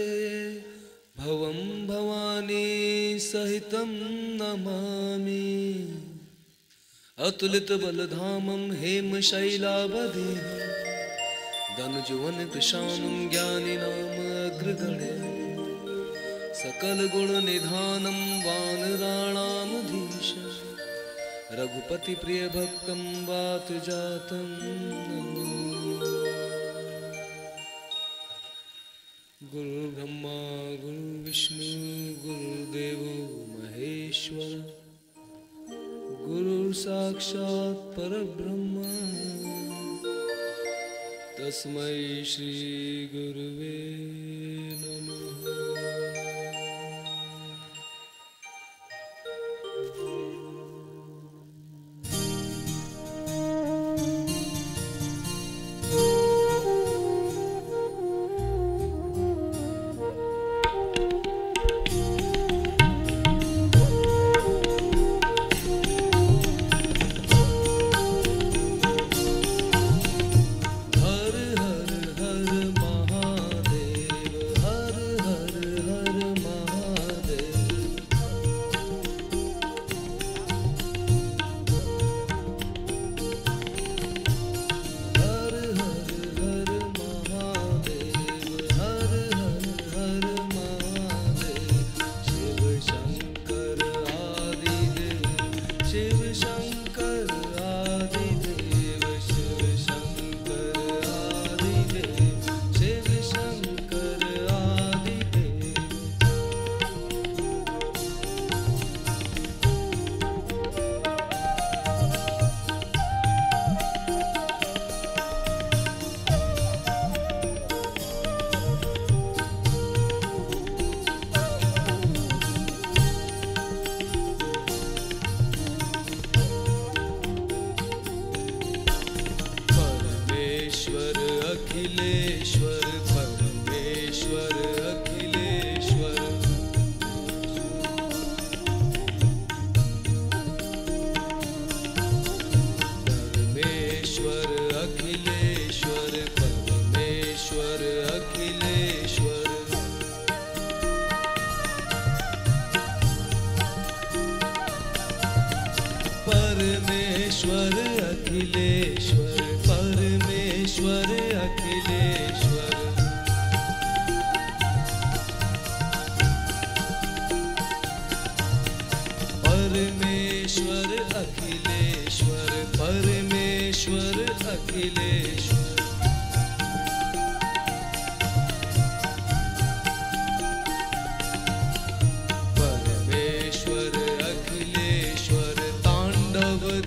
भवं भवानी सहितं नमामि अतुलित बलधामं हेमशैलावदेहं धनुजवनकृशानं ज्ञानिनामग्रगणे सकलगुणनिधानं वानराणामधीशं रघुपतिप्रियभक्तं वातजातं गुरुर्ब्रह्मा गुरुर्विष्णु गुरुर्देवो महेश्वर गुरुः साक्षात् परब्रह्म तस्मै श्री गुरुवे नमः। परमेश्वर अखिलेश्वर परमेश्वर अखिलेश्वर परमेश्वर अखिलेश्वर परमेश्वर अखिलेश्वर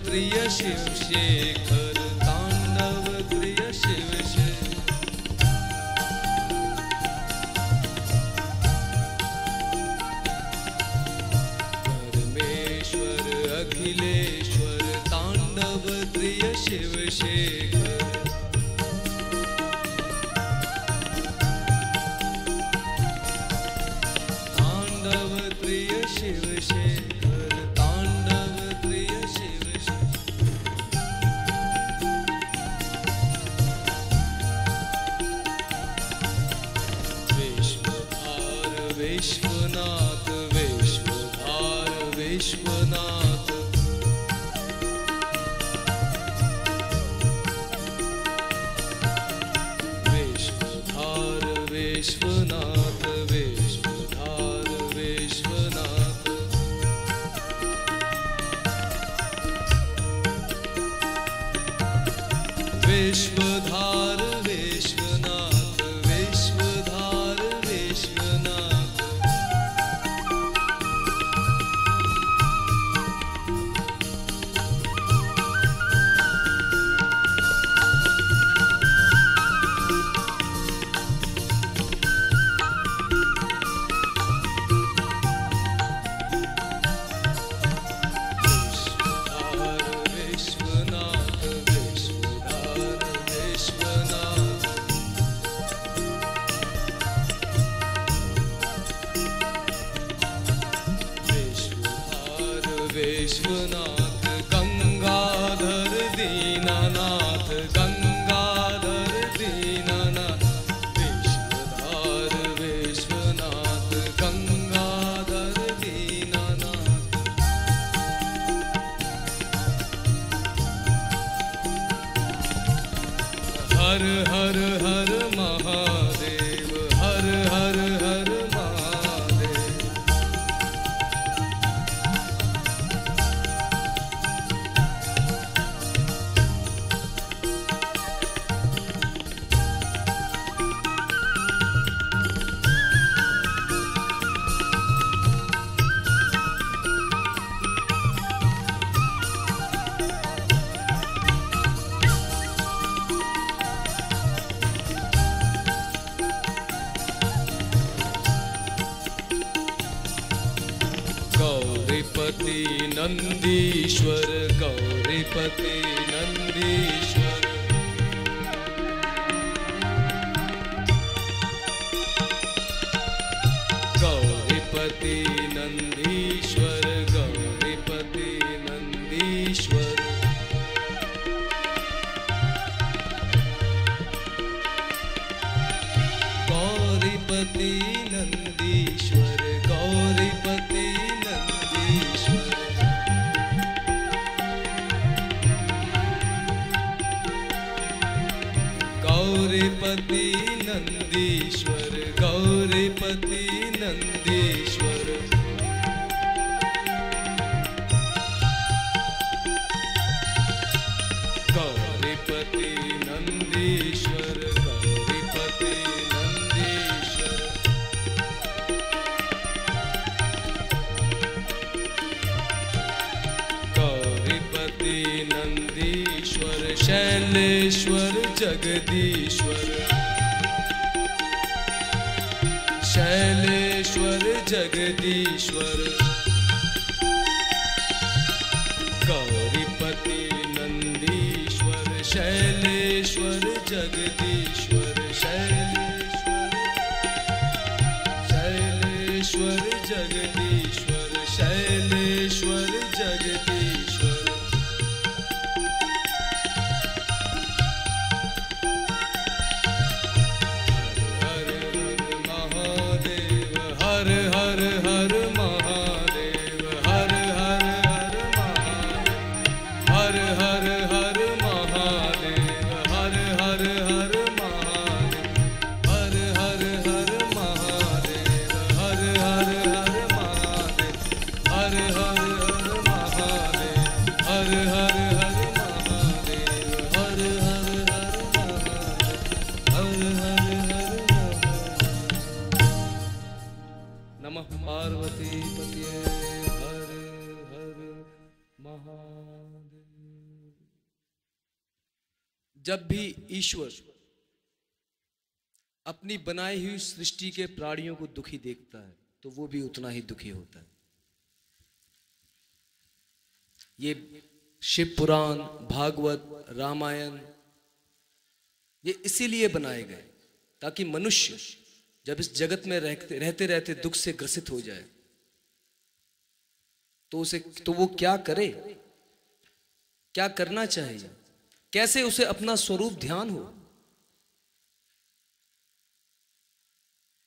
प्रिय शिव शेखर तांडव प्रिय शिव परमेश्वर अखिलेश्वर तांडव प्रिय शिव शेखर तांडव प्रिय शिव शेखर तांडव प्रिय शिव शेखर हर हर महादेव, हर हर हर महादेव। गौरीपति नंदीश्वर, गौरीपति नंदीश्वर। गौरीपति नंदीश्वर, गौरीपति नंदीश्वर। गौरीपति नंदीश्वर, गौरीपति नंदीश्वर। गौरीपति नंदीश्वर, गौरीपति नंदीश्वर। गौरीपति नंदीश्वर, गौरीपति नंदीश्वर। गौरीपति नंदीश्वर, शैलेश्वर जगदीश्वर। शैलेश्वर जगदीश्वर। गौरीपति नंदीश्वर, शैलेश्वर जगदीश्वर। शैलेश्वर, शैलेश्वर जगदीश्वर। शैलेश्वर जगदीश्वर। हर हर महादेव, हर हर हर महादेव, हर हर हर महादेव, हर हर हर महादेव, हर हर हर महादेव, हर हर हर महादेव, हर हर हर महादेव, हर हर हर महादेव, हर हर हर महादेव, हर हर हर महादेव, हर हर हर नमः पार्वती पतये हर हर महादेव। जब भी ईश्वर अपनी बनाई हुई सृष्टि के प्राणियों को दुखी देखता है तो वो भी उतना ही दुखी होता है। ये शिव पुराण, भागवत, रामायण ये इसीलिए बनाए गए ताकि मनुष्य जब इस जगत में रहते रहते दुख से ग्रसित हो जाए तो वो क्या करे, क्या करना चाहिए, कैसे उसे अपना स्वरूप ध्यान हो,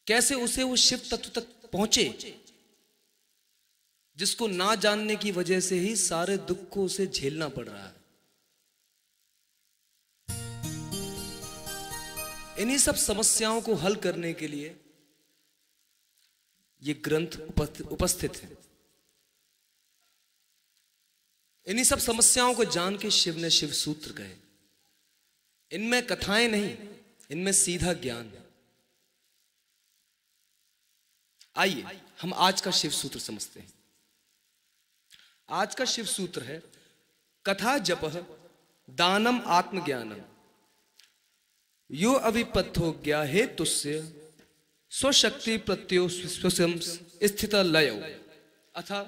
कैसे उसे वो शिव तत्व तक पहुंचे जिसको ना जानने की वजह से ही सारे दुख को उसे झेलना पड़ रहा है। इन्हीं सब समस्याओं को हल करने के लिए ये ग्रंथ उपस्थित है। इन्हीं सब समस्याओं को जान के शिव ने शिव सूत्र कहे। इनमें कथाएं नहीं, इनमें सीधा ज्ञान है। आइए हम आज का शिव सूत्र समझते हैं। आज का शिव सूत्र है कथा जपः दानम आत्मज्ञानम यो अविपत्थो ज्ञा हेतुस्य स्वशक्ति प्रत्यो स्वयं स्थित लयो। अथा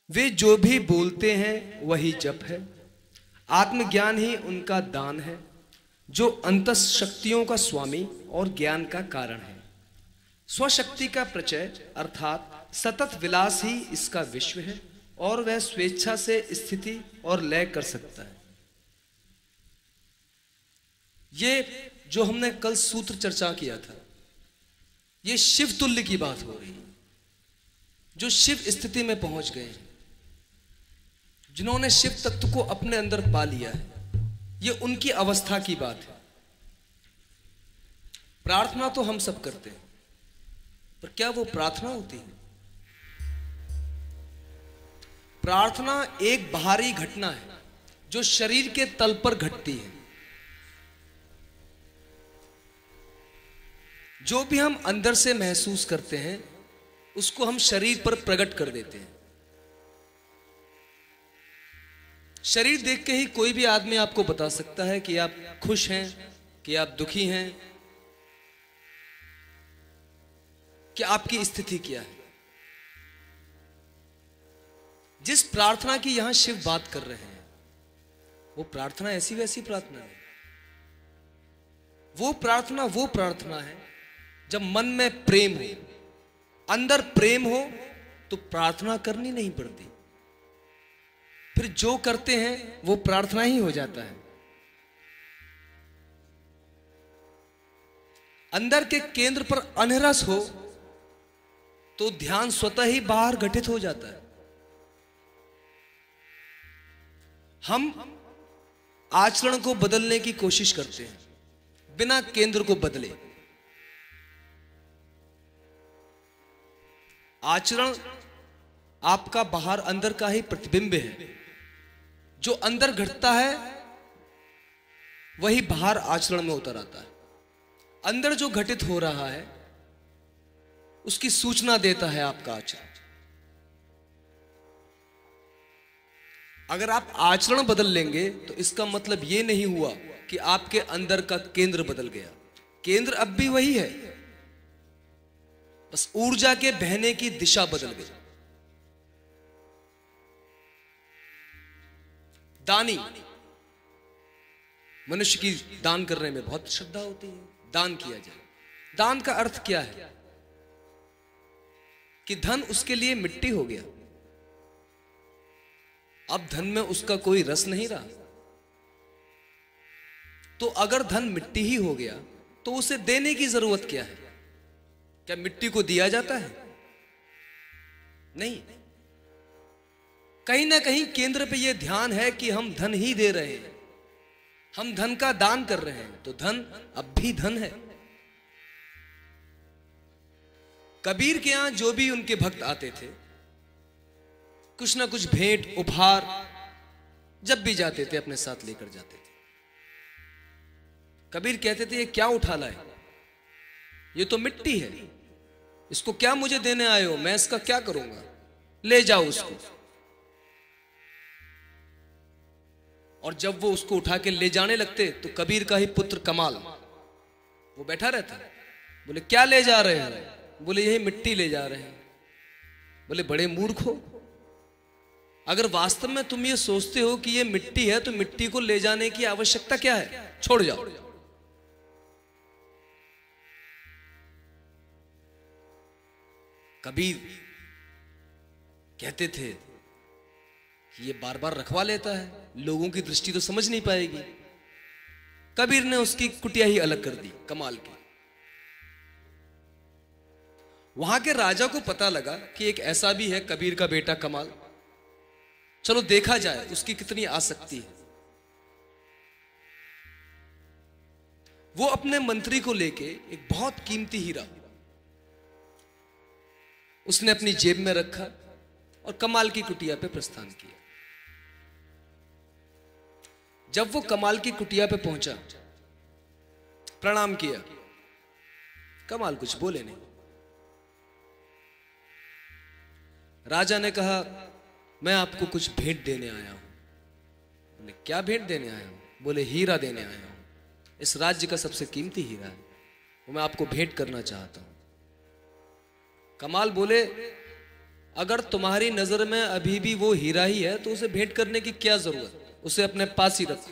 वे जो भी बोलते हैं वही जप है, आत्मज्ञान ही उनका दान है जो अंतस शक्तियों का स्वामी और ज्ञान का कारण है। स्वशक्ति का प्रचय अर्थात सतत विलास ही इसका विश्व है और वह स्वेच्छा से स्थिति और लय कर सकता है। ये जो हमने कल सूत्र चर्चा किया था, ये शिव तुल्य की बात हो रही है। जो शिव स्थिति में पहुंच गए हैं, जिन्होंने शिव तत्व को अपने अंदर पा लिया है, ये उनकी अवस्था की बात है। प्रार्थना तो हम सब करते हैं, पर क्या वो प्रार्थना होती है? प्रार्थना एक बाहरी घटना है जो शरीर के तल पर घटती है। जो भी हम अंदर से महसूस करते हैं उसको हम शरीर पर प्रकट कर देते हैं। शरीर देख के ही कोई भी आदमी आपको बता सकता है कि आप खुश हैं, कि आप दुखी हैं, कि आपकी स्थिति क्या है। जिस प्रार्थना की यहां शिव बात कर रहे हैं वो प्रार्थना ऐसी वैसी प्रार्थना है। वो प्रार्थना है जब मन में प्रेम हो, अंदर प्रेम हो तो प्रार्थना करनी नहीं पड़ती। फिर जो करते हैं वो प्रार्थना ही हो जाता है। अंदर के केंद्र पर अनरस हो तो ध्यान स्वतः ही बाहर घटित हो जाता है। हम आचरण को बदलने की कोशिश करते हैं बिना केंद्र को बदले। आचरण आपका बाहर अंदर का ही प्रतिबिंब है। जो अंदर घटता है वही बाहर आचरण में उतर आता है। अंदर जो घटित हो रहा है उसकी सूचना देता है आपका आचरण। अगर आप आचरण बदल लेंगे तो इसका मतलब यह नहीं हुआ कि आपके अंदर का केंद्र बदल गया। केंद्र अब भी वही है, बस ऊर्जा के बहने की दिशा बदल गई। दानी मनुष्य की दान करने में बहुत श्रद्धा होती है। दान किया जाए। दान का अर्थ क्या है? कि धन उसके लिए मिट्टी हो गया। अब धन में उसका कोई रस नहीं रहा। तो अगर धन मिट्टी ही हो गया तो उसे देने की जरूरत क्या है? क्या मिट्टी को दिया जाता है? नहीं। कहीं ना कहीं केंद्र पे यह ध्यान है कि हम धन ही दे रहे हैं, हम धन का दान कर रहे हैं, तो धन अब भी धन है। कबीर के यहां जो भी उनके भक्त आते थे, कुछ ना कुछ भेंट उपहार जब भी जाते थे अपने साथ लेकर जाते थे। कबीर कहते थे ये क्या उठा लाए, ये तो मिट्टी है, इसको क्या मुझे देने आए हो, मैं इसका क्या करूंगा, ले जाओ उसको। और जब वो उसको उठा के ले जाने लगते तो कबीर का ही पुत्र कमाल वो बैठा रहता। बोले क्या ले जा रहे हैं? बोले यही मिट्टी ले जा रहे हैं। बोले बड़े मूर्ख हो, अगर वास्तव में तुम ये सोचते हो कि ये मिट्टी है तो मिट्टी को ले जाने की आवश्यकता क्या है, छोड़ जाओ। कबीर कहते थे कि ये बार बार रखवा लेता है, लोगों की दृष्टि तो समझ नहीं पाएगी। कबीर ने उसकी कुटिया ही अलग कर दी कमाल की। वहां के राजा को पता लगा कि एक ऐसा भी है कबीर का बेटा कमाल, चलो देखा जाए उसकी कितनी आसक्ति है। वो अपने मंत्री को लेके एक बहुत कीमती हीरा उसने अपनी जेब में रखा और कमाल की कुटिया पे प्रस्थान किया। जब वो कमाल की कुटिया पे पहुंचा, प्रणाम किया, कमाल कुछ बोले नहीं। राजा ने कहा मैं आपको कुछ भेंट देने आया हूं। बोले क्या भेंट देने आया हूं? बोले हीरा देने आया हूं, इस राज्य का सबसे कीमती हीरा है, वो मैं आपको भेंट करना चाहता हूं। कमाल बोले अगर तुम्हारी नजर में अभी भी वो हीरा ही है तो उसे भेंट करने की क्या जरूरत, उसे अपने पास ही रखो,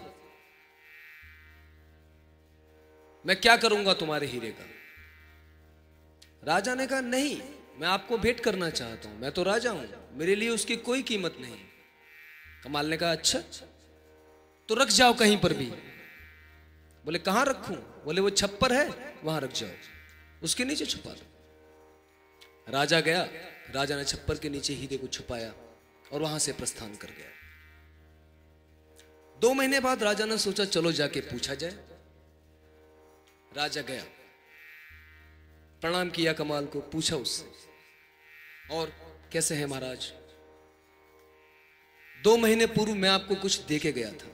मैं क्या करूंगा तुम्हारे हीरे का। राजा ने कहा नहीं, मैं आपको भेंट करना चाहता हूं, मैं तो राजा हूं, मेरे लिए उसकी कोई कीमत नहीं। कमाल ने कहा अच्छा तो रख जाओ कहीं पर भी। बोले कहां रखूं? बोले वो छप्पर है वहां रख जाओ, उसके नीचे छुपा दो। राजा गया, राजा ने छप्पर के नीचे हीरे को छुपाया और वहां से प्रस्थान कर गया। 2 महीने बाद राजा ने सोचा चलो जाके पूछा जाए। राजा गया, प्रणाम किया कमाल को, पूछा उससे, और कैसे हैं महाराज? 2 महीने पूर्व मैं आपको कुछ दे के गया था।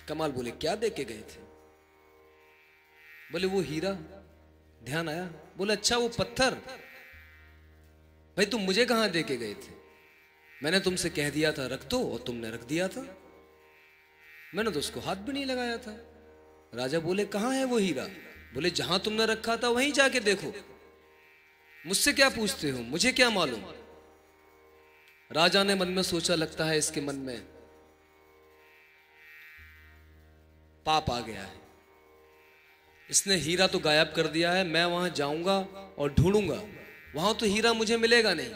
कमाल बोले, क्या दे के गए थे? बोले, वो हीरा। ध्यान आया? बोले, अच्छा वो पत्थर। भाई तुम मुझे कहां दे के गए थे? मैंने तुमसे कह दिया था रख दो और तुमने रख दिया था। मैंने तो उसको हाथ भी नहीं लगाया था। राजा बोले, कहां है वो हीरा? बोले, जहां तुमने रखा था वहीं जाके देखो, मुझसे क्या पूछते हो, मुझे क्या मालूम। राजा ने मन में सोचा, लगता है इसके मन में पाप आ गया है, इसने हीरा तो गायब कर दिया है। मैं वहां जाऊंगा और ढूंढूंगा, वहां तो हीरा मुझे मिलेगा नहीं।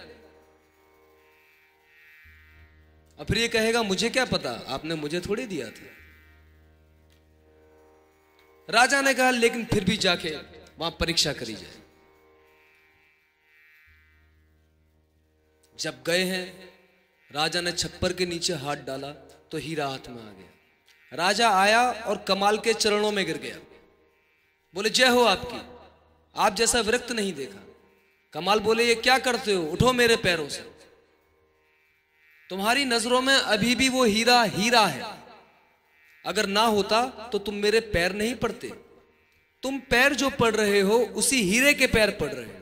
और फिर ये कहेगा, मुझे क्या पता, आपने मुझे थोड़ी दिया था। राजा ने कहा, लेकिन फिर भी जाके वहां परीक्षा करी जाए। जब गए हैं, राजा ने छप्पर के नीचे हाथ डाला तो हीरा हाथ में आ गया। राजा आया और कमाल के चरणों में गिर गया। बोले, जय हो आपकी, आप जैसा विरक्त नहीं देखा। कमाल बोले, ये क्या करते हो, उठो मेरे पैरों से। तुम्हारी नजरों में अभी भी वो हीरा हीरा है, अगर ना होता तो तुम मेरे पैर नहीं पड़ते। तुम पैर जो पड़ रहे हो उसी हीरे के पैर पड़ रहे हो।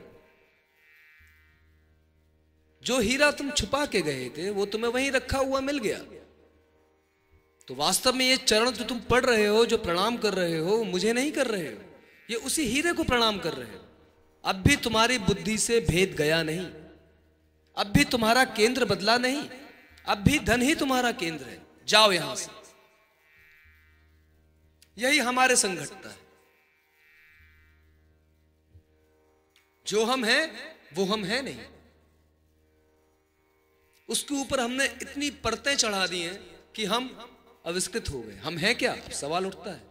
जो हीरा तुम छुपा के गए थे वो तुम्हें वहीं रखा हुआ मिल गया। तो वास्तव में ये चरण जो तुम पढ़ रहे हो, जो प्रणाम कर रहे हो, मुझे नहीं कर रहे हो, ये उसी हीरे को प्रणाम कर रहे हो। अब भी तुम्हारी बुद्धि से भेद गया नहीं, अब भी तुम्हारा केंद्र बदला नहीं, अब भी धन ही तुम्हारा केंद्र है। जाओ यहां से। यही हमारे संग घटता है। जो हम हैं वो हम हैं नहीं, उसके ऊपर हमने इतनी परतें चढ़ा दी हैं कि हम अविष्कृत हो गए। हम हैं क्या? सवाल उठता है।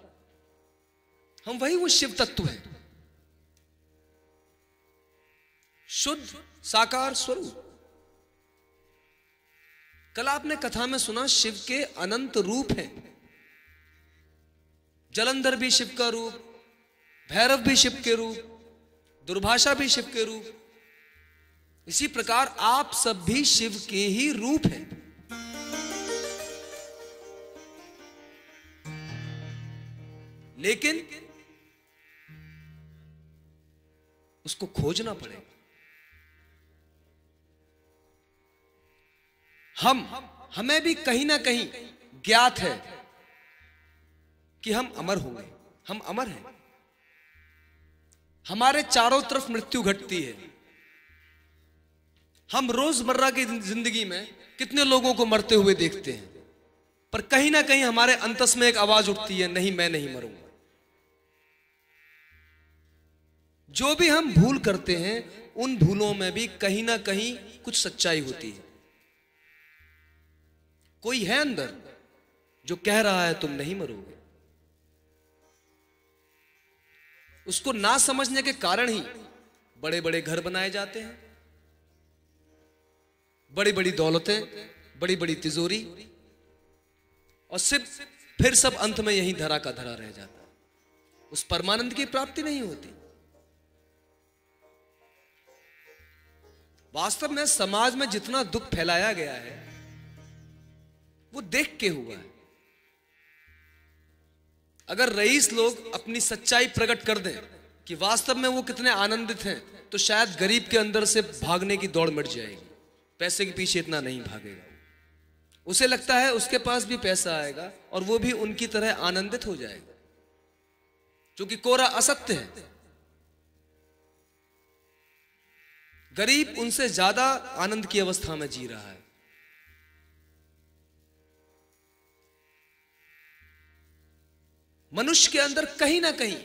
हम वही वो शिव तत्व हैं, शुद्ध साकार स्वरूप। कल आपने कथा में सुना, शिव के अनंत रूप हैं। जलंधर भी शिव का रूप, भैरव भी शिव के रूप, दुर्भाषा भी शिव के रूप। इसी प्रकार आप सब भी शिव के ही रूप हैं। लेकिन उसको खोजना पड़ेगा। हमें भी कहीं ना कहीं ज्ञात है कि हम अमर होंगे, हम अमर हैं। हमारे चारों तरफ मृत्यु घटती है। हम रोजमर्रा की जिंदगी में कितने लोगों को मरते हुए देखते हैं, पर कहीं ना कहीं हमारे अंतस में एक आवाज उठती है, नहीं मैं नहीं मरूंगा। जो भी हम भूल करते हैं, उन भूलों में भी कहीं ना कहीं कुछ सच्चाई होती है। कोई है अंदर जो कह रहा है तुम नहीं मरोगे। उसको ना समझने के कारण ही बड़े बड़े घर बनाए जाते हैं, बड़ी बड़ी दौलतें, बड़ी बड़ी तिजोरी, और सिर्फ फिर सब अंत में यही धरा का धरा रह जाता है। उस परमानंद की प्राप्ति नहीं होती। वास्तव में समाज में जितना दुख फैलाया गया है वो देख के हुआ है। अगर रईस लोग अपनी सच्चाई प्रकट कर दें कि वास्तव में वो कितने आनंदित हैं, तो शायद गरीब के अंदर से भागने की दौड़ मिट जाएगी। पैसे के पीछे इतना नहीं भागेगा। उसे लगता है उसके पास भी पैसा आएगा और वो भी उनकी तरह आनंदित हो जाएगा, जो कि कोरा असत्य है। गरीब उनसे ज्यादा आनंद की अवस्था में जी रहा है। मनुष्य के अंदर कहीं ना कहीं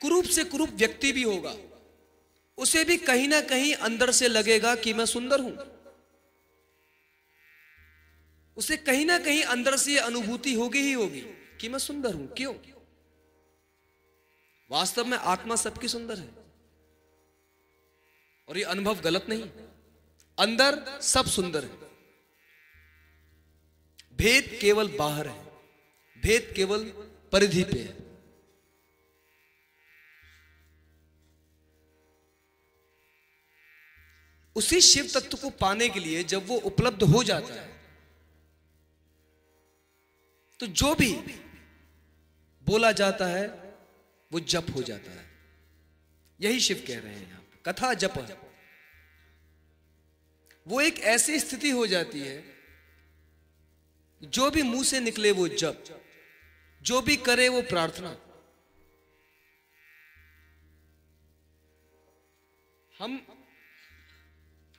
कुरूप से कुरूप व्यक्ति भी होगा, उसे भी कहीं ना कहीं अंदर से लगेगा कि मैं सुंदर हूं। उसे कहीं ना कहीं अंदर से यह अनुभूति होगी ही होगी कि मैं सुंदर हूं। क्यों? वास्तव में आत्मा सबकी सुंदर है और यह अनुभव गलत नहीं। अंदर सब सुंदर है। भेद केवल बाहर है, भेद केवल परिधि पे है। उसी शिव तत्व को पाने के लिए जब वो उपलब्ध हो जाता है तो जो भी बोला जाता है वो जप हो जाता है। यही शिव कह रहे हैं यहां पे, कथा जप। वो एक ऐसी स्थिति हो जाती है, जो भी मुंह से निकले वो जप, जो भी करे वो प्रार्थना। हम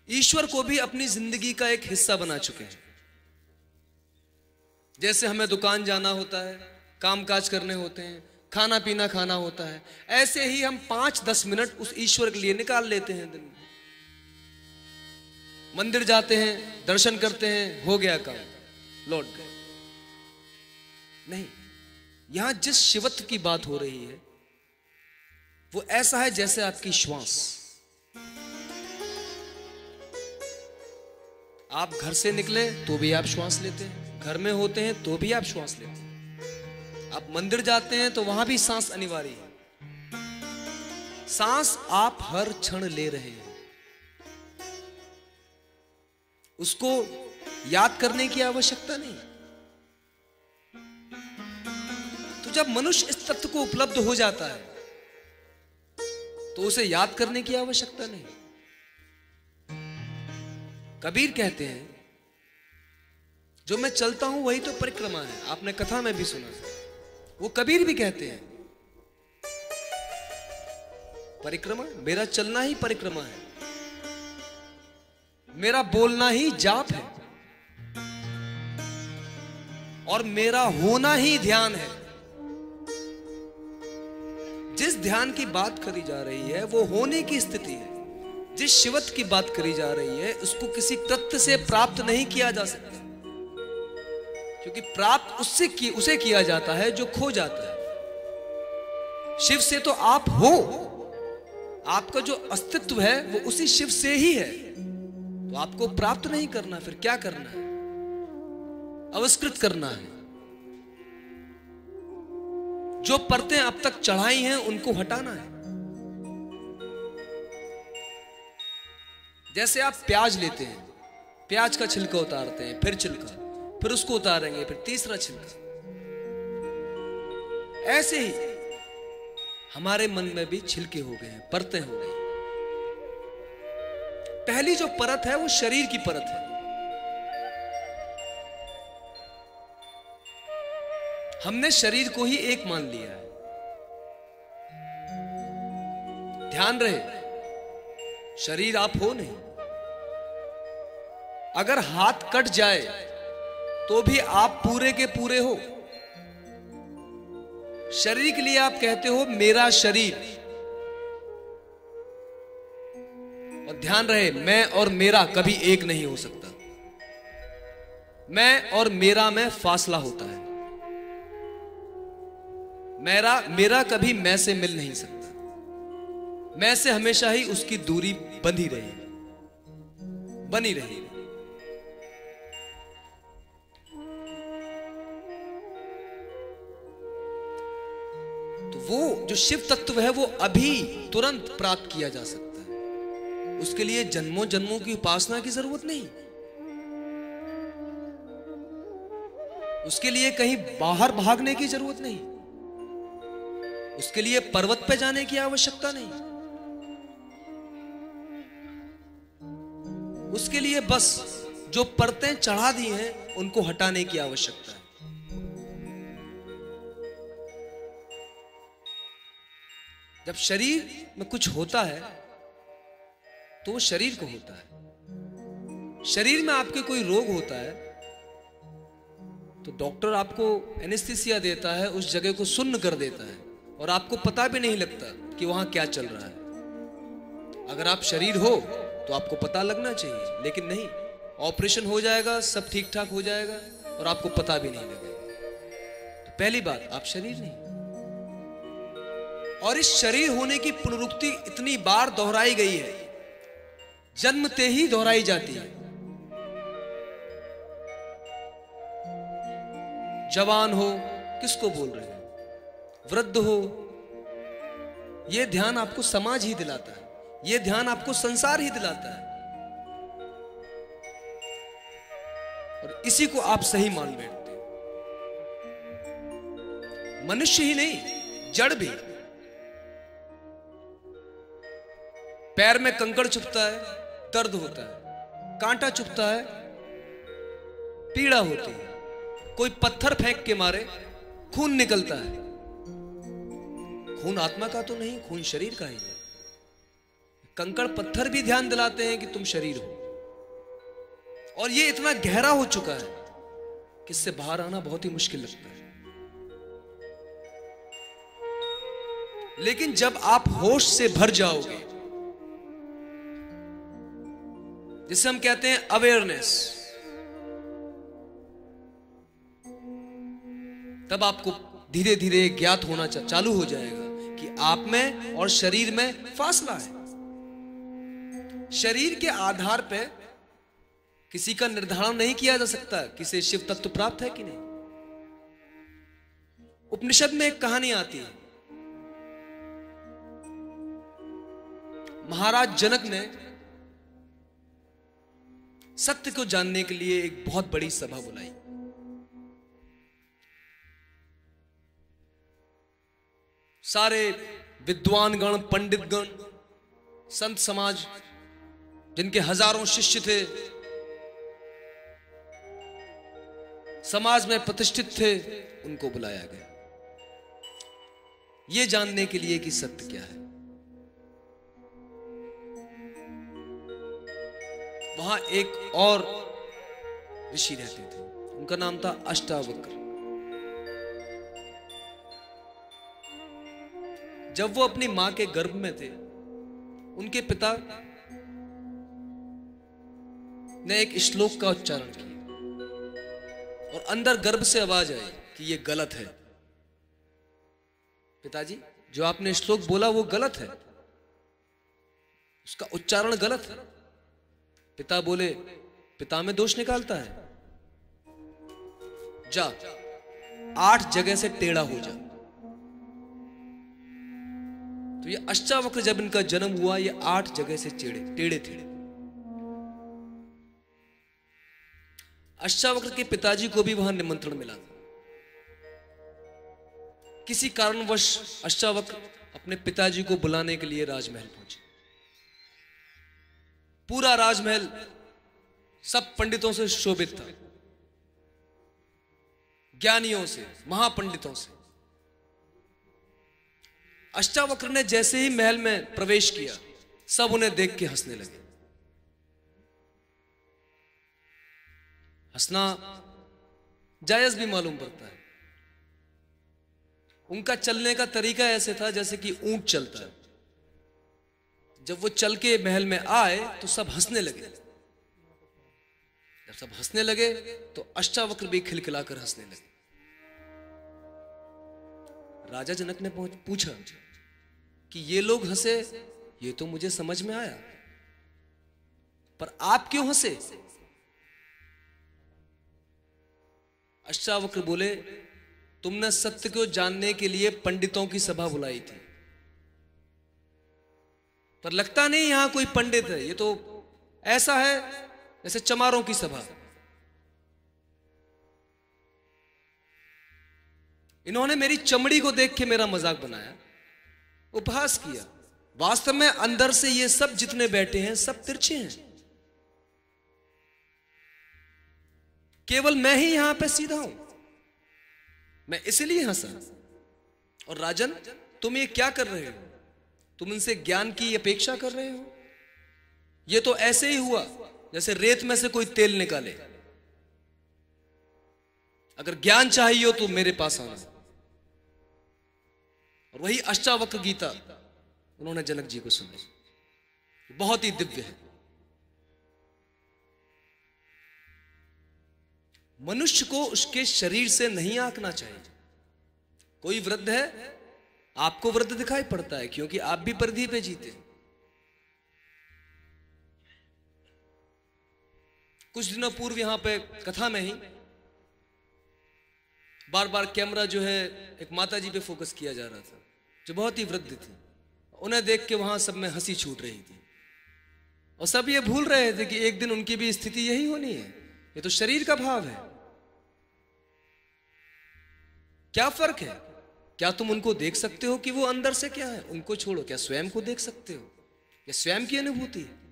ईश्वर को भी अपनी जिंदगी का एक हिस्सा बना चुके हैं। जैसे हमें दुकान जाना होता है, कामकाज करने होते हैं, खाना पीना खाना होता है, ऐसे ही हम 5-10 मिनट उस ईश्वर के लिए निकाल लेते हैं दिन में। मंदिर जाते हैं, दर्शन करते हैं, हो गया काम, लौट गए। नहीं, यहां जिस शिवत्व की बात हो रही है वो ऐसा है जैसे आपकी श्वास। आप घर से निकले तो भी आप श्वास लेते हैं, घर में होते हैं तो भी आप श्वास लेते हैं, आप मंदिर जाते हैं तो वहां भी सांस अनिवार्य है। सांस आप हर क्षण ले रहे हैं, उसको याद करने की आवश्यकता नहीं। तो जब मनुष्य इस तत्व को उपलब्ध हो जाता है तो उसे याद करने की आवश्यकता नहीं। कबीर कहते हैं, जो मैं चलता हूं वही तो परिक्रमा है। आपने कथा में भी सुना, वो कबीर भी कहते हैं, परिक्रमा, मेरा चलना ही परिक्रमा है, मेरा बोलना ही जाप है, और मेरा होना ही ध्यान है। जिस ध्यान की बात करी जा रही है वो होने की स्थिति है। जिस शिवत्व की बात करी जा रही है उसको किसी तत्व से प्राप्त नहीं किया जा सकता, क्योंकि प्राप्त उसे किया जाता है जो खो जाता है। शिव से तो आप हो, आपका जो अस्तित्व है वो उसी शिव से ही है। तो आपको प्राप्त नहीं करना, फिर क्या करना है? आविष्कृत करना है। जो परतें अब तक चढ़ाई हैं उनको हटाना है। जैसे आप प्याज लेते हैं, प्याज का छिलका उतारते हैं, फिर छिलका, फिर उसको उतारेंगे, फिर तीसरा छिलका। ऐसे ही हमारे मन में भी छिलके हो गए हैं, परतें हो गई। पहली जो परत है वो शरीर की परत है। हमने शरीर को ही एक मान लिया है। ध्यान रहे, शरीर आप हो नहीं। अगर हाथ कट जाए तो भी आप पूरे के पूरे हो। शरीर के लिए आप कहते हो मेरा शरीर, और ध्यान रहे, मैं और मेरा कभी एक नहीं हो सकता। मैं और मेरा में फासला होता है। मेरा कभी मैं से मिल नहीं सकता। मैं से हमेशा ही उसकी दूरी बनी रही। तो वो जो शिव तत्व है वो अभी तुरंत प्राप्त किया जा सकता है। उसके लिए जन्मों जन्मों की उपासना की जरूरत नहीं। उसके लिए कहीं बाहर भागने की जरूरत नहीं। उसके लिए पर्वत पे जाने की आवश्यकता नहीं। उसके लिए बस जो परतें चढ़ा दी हैं उनको हटाने की आवश्यकता है। जब शरीर में कुछ होता है तो वो शरीर को होता है। शरीर में आपके कोई रोग होता है तो डॉक्टर आपको एनेस्थीसिया देता है, उस जगह को सुन्न कर देता है और आपको पता भी नहीं लगता कि वहां क्या चल रहा है। अगर आप शरीर हो तो आपको पता लगना चाहिए, लेकिन नहीं, ऑपरेशन हो जाएगा, सब ठीक ठाक हो जाएगा और आपको पता भी नहीं लगेगा। तो पहली बात, आप शरीर नहीं। और इस शरीर होने की पुनरुक्ति इतनी बार दोहराई गई है, जन्मते ही दोहराई जाती है। जवान हो, किसको बोल रहे हैं, वृद्ध हो, यह ध्यान आपको समाज ही दिलाता है, यह ध्यान आपको संसार ही दिलाता है। और इसी को आप सही मान बैठते। मनुष्य ही नहीं, जड़ भी। पैर में कंकड़ चुभता है, दर्द होता है, कांटा चुभता है, पीड़ा होती है, कोई पत्थर फेंक के मारे खून निकलता है। खून आत्मा का तो नहीं, खून शरीर का ही है। कंकड़ पत्थर भी ध्यान दिलाते हैं कि तुम शरीर हो। और ये इतना गहरा हो चुका है कि इससे बाहर आना बहुत ही मुश्किल लगता है। लेकिन जब आप होश से भर जाओगे, जिसे हम कहते हैं अवेयरनेस, तब आपको धीरे धीरे ज्ञात होना चालू हो जाएगा कि आप में और शरीर में फासला है। शरीर के आधार पर किसी का निर्धारण नहीं किया जा सकता किसे शिव तत्व प्राप्त है कि नहीं। उपनिषद में एक कहानी आती है। महाराज जनक ने सत्य को जानने के लिए एक बहुत बड़ी सभा बुलाई। सारे विद्वान गण, पंडित गण, संत समाज, जिनके हजारों शिष्य थे, समाज में प्रतिष्ठित थे, उनको बुलाया गया ये जानने के लिए कि सत्य क्या है। वहां एक और ऋषि रहते थे, उनका नाम था अष्टावक्र। जब वो अपनी मां के गर्भ में थे, उनके पिता ने एक श्लोक का उच्चारण किया और अंदर गर्भ से आवाज आई कि ये गलत है। पिताजी, जो आपने श्लोक बोला वो गलत है, उसका उच्चारण गलत है। पिता बोले, पिता में दोष निकालता है, जा 8 जगह से टेढ़ा हो जा। तो ये अष्टावक्र जब इनका जन्म हुआ, ये 8 जगह से टेढ़े थे। अष्टावक्र के पिताजी को भी वहां निमंत्रण मिला। किसी कारणवश अष्टावक्र अपने पिताजी को बुलाने के लिए राजमहल पहुंचे। पूरा राजमहल सब पंडितों से शोभित था, ज्ञानियों से, महापंडितों से। अष्टावक्र ने जैसे ही महल में प्रवेश किया, सब उन्हें देख के हंसने लगे। हंसना जायज भी मालूम पड़ता है। उनका चलने का तरीका ऐसे था जैसे कि ऊंट चलता है। जब वो चल के महल में आए तो सब हंसने लगे। जब सब हंसने लगे तो अष्टावक्र भी खिलखिलाकर हंसने लगे। राजा जनक ने पूछा कि ये लोग हंसे, ये तो मुझे समझ में आया, पर आप क्यों हंसे? अष्टावक्र बोले, तुमने सत्य को जानने के लिए पंडितों की सभा बुलाई थी, पर लगता नहीं यहां कोई पंडित है। ये तो ऐसा है जैसे चमारों की सभा। इन्होंने मेरी चमड़ी को देख के मेरा मजाक बनाया, उपहास किया। वास्तव में अंदर से ये सब जितने बैठे हैं सब तिरछे हैं। केवल मैं ही यहां पे सीधा हूं, मैं इसलिए हंसा। और राजन, तुम ये क्या कर रहे हो? तुम इनसे ज्ञान की अपेक्षा कर रहे हो? ये तो ऐसे ही हुआ जैसे रेत में से कोई तेल निकाले। अगर ज्ञान चाहिए हो तो मेरे पास आना। और वही अष्टावक्र गीता उन्होंने जनक जी को सुनाई, बहुत ही दिव्य है। मनुष्य को उसके शरीर से नहीं आंकना चाहिए। कोई वृद्ध है, आपको वृद्ध दिखाई पड़ता है क्योंकि आप भी परिधि पे जीते। कुछ दिनों पूर्व यहां पे कथा में ही बार बार कैमरा जो है एक माता जी पे फोकस किया जा रहा था जो बहुत ही वृद्ध थी। उन्हें देख के वहां सब में हंसी छूट रही थी और सब ये भूल रहे थे कि एक दिन उनकी भी स्थिति यही होनी है ये तो शरीर का भाव है। क्या फर्क है? क्या तुम उनको देख सकते हो कि वो अंदर से क्या है? उनको छोड़ो, क्या स्वयं को देख सकते हो? ये स्वयं की अनुभूति है।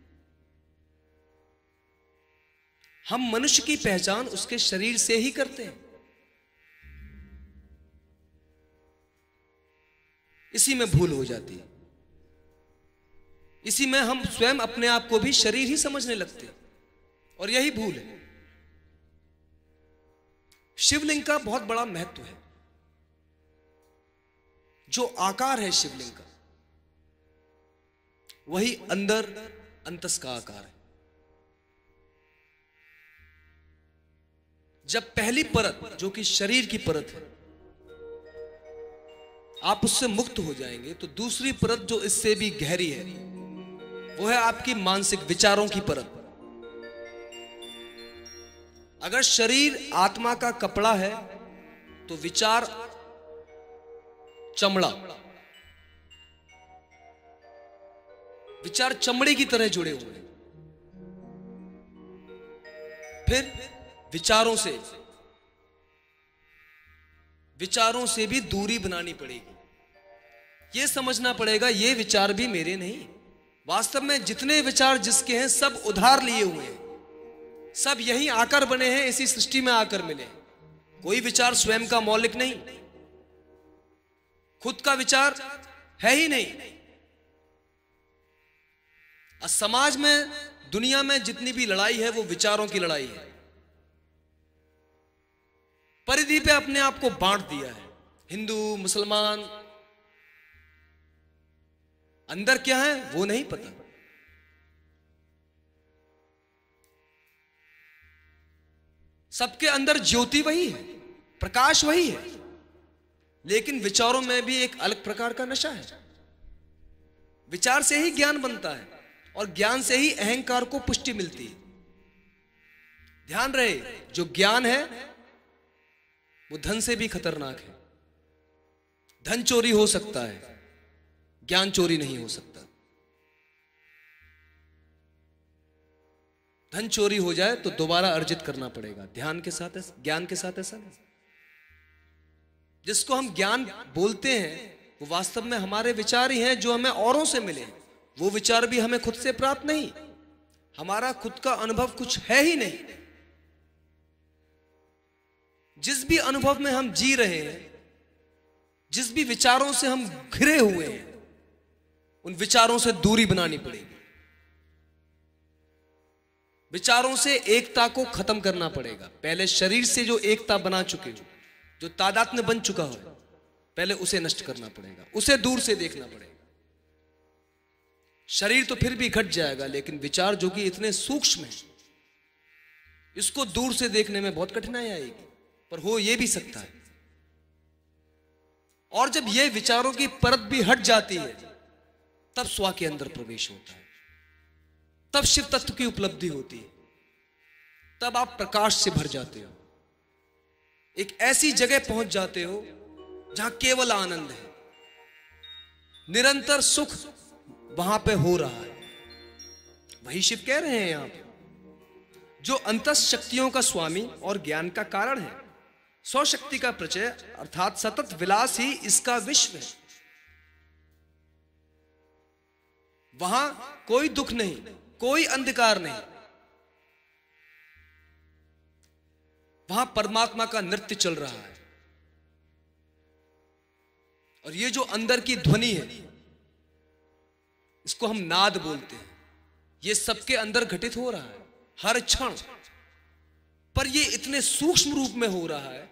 हम मनुष्य की पहचान उसके शरीर से ही करते हैं। इसी में भूल हो जाती है। इसी में हम स्वयं अपने आप को भी शरीर ही समझने लगते हैं, और यही भूल है। शिवलिंग का बहुत बड़ा महत्व है। जो आकार है शिवलिंग का, वही अंदर अंतस का आकार है। जब पहली परत, जो कि शरीर की परत है, आप उससे मुक्त हो जाएंगे, तो दूसरी परत जो इससे भी गहरी है, वो है आपकी मानसिक विचारों की परत। अगर शरीर आत्मा का कपड़ा है, तो विचार चमड़ा, विचार चमड़े की तरह जुड़े हुए हैं। फिर विचारों से भी दूरी बनानी पड़ेगी। यह समझना पड़ेगा ये विचार भी मेरे नहीं। वास्तव में जितने विचार जिसके हैं, सब उधार लिए हुए हैं, सब यही आकर बने हैं, इसी सृष्टि में आकर मिले। कोई विचार स्वयं का मौलिक नहीं, खुद का विचार है ही नहीं। समाज में, दुनिया में जितनी भी लड़ाई है, वो विचारों की लड़ाई है। परिधि पे अपने आप को बांट दिया है, हिंदू मुसलमान। अंदर क्या है वो नहीं पता। सबके अंदर ज्योति वही है, प्रकाश वही है, लेकिन विचारों में भी एक अलग प्रकार का नशा है। विचार से ही ज्ञान बनता है, और ज्ञान से ही अहंकार को पुष्टि मिलती है। ध्यान रहे, जो ज्ञान है वो धन से भी खतरनाक है। धन चोरी हो सकता है, ज्ञान चोरी नहीं हो सकता। धन चोरी हो जाए तो दोबारा अर्जित करना पड़ेगा। ध्यान के साथ, ज्ञान के साथ ऐसा नहीं। जिसको हम ज्ञान बोलते हैं, वो वास्तव में हमारे विचार ही हैं, जो हमें औरों से मिले। वो विचार भी हमें खुद से प्राप्त नहीं। हमारा खुद का अनुभव कुछ है ही नहीं। जिस भी अनुभव में हम जी रहे हैं, जिस भी विचारों से हम घिरे हुए हैं, उन विचारों से दूरी बनानी पड़ेगी। विचारों से एकता को खत्म करना पड़ेगा। पहले शरीर से जो एकता बना चुके हो, जो तादात्म्य बन चुका हो, पहले उसे नष्ट करना पड़ेगा, उसे दूर से देखना पड़ेगा। शरीर तो फिर भी घट जाएगा, लेकिन विचार जो कि इतने सूक्ष्म है, इसको दूर से देखने में बहुत कठिनाई आएगी, पर हो यह भी सकता है। और जब यह विचारों की परत भी हट जाती है, तब स्व के अंदर प्रवेश होता है, तब शिव तत्व की उपलब्धि होती है, तब आप प्रकाश से भर जाते हो। एक ऐसी जगह पहुंच जाते हो जहां केवल आनंद है, निरंतर सुख वहां पे हो रहा है। वही शिव कह रहे हैं यहां पे, जो अंतस शक्तियों का स्वामी और ज्ञान का कारण है। सौ शक्ति का प्रचय अर्थात सतत विलास ही इसका विश्व है। वहां कोई दुख नहीं, कोई अंधकार नहीं, वहां परमात्मा का नृत्य चल रहा है। और ये जो अंदर की ध्वनि है, इसको हम नाद बोलते हैं। ये सबके अंदर घटित हो रहा है हर क्षण, पर ये इतने सूक्ष्म रूप में हो रहा है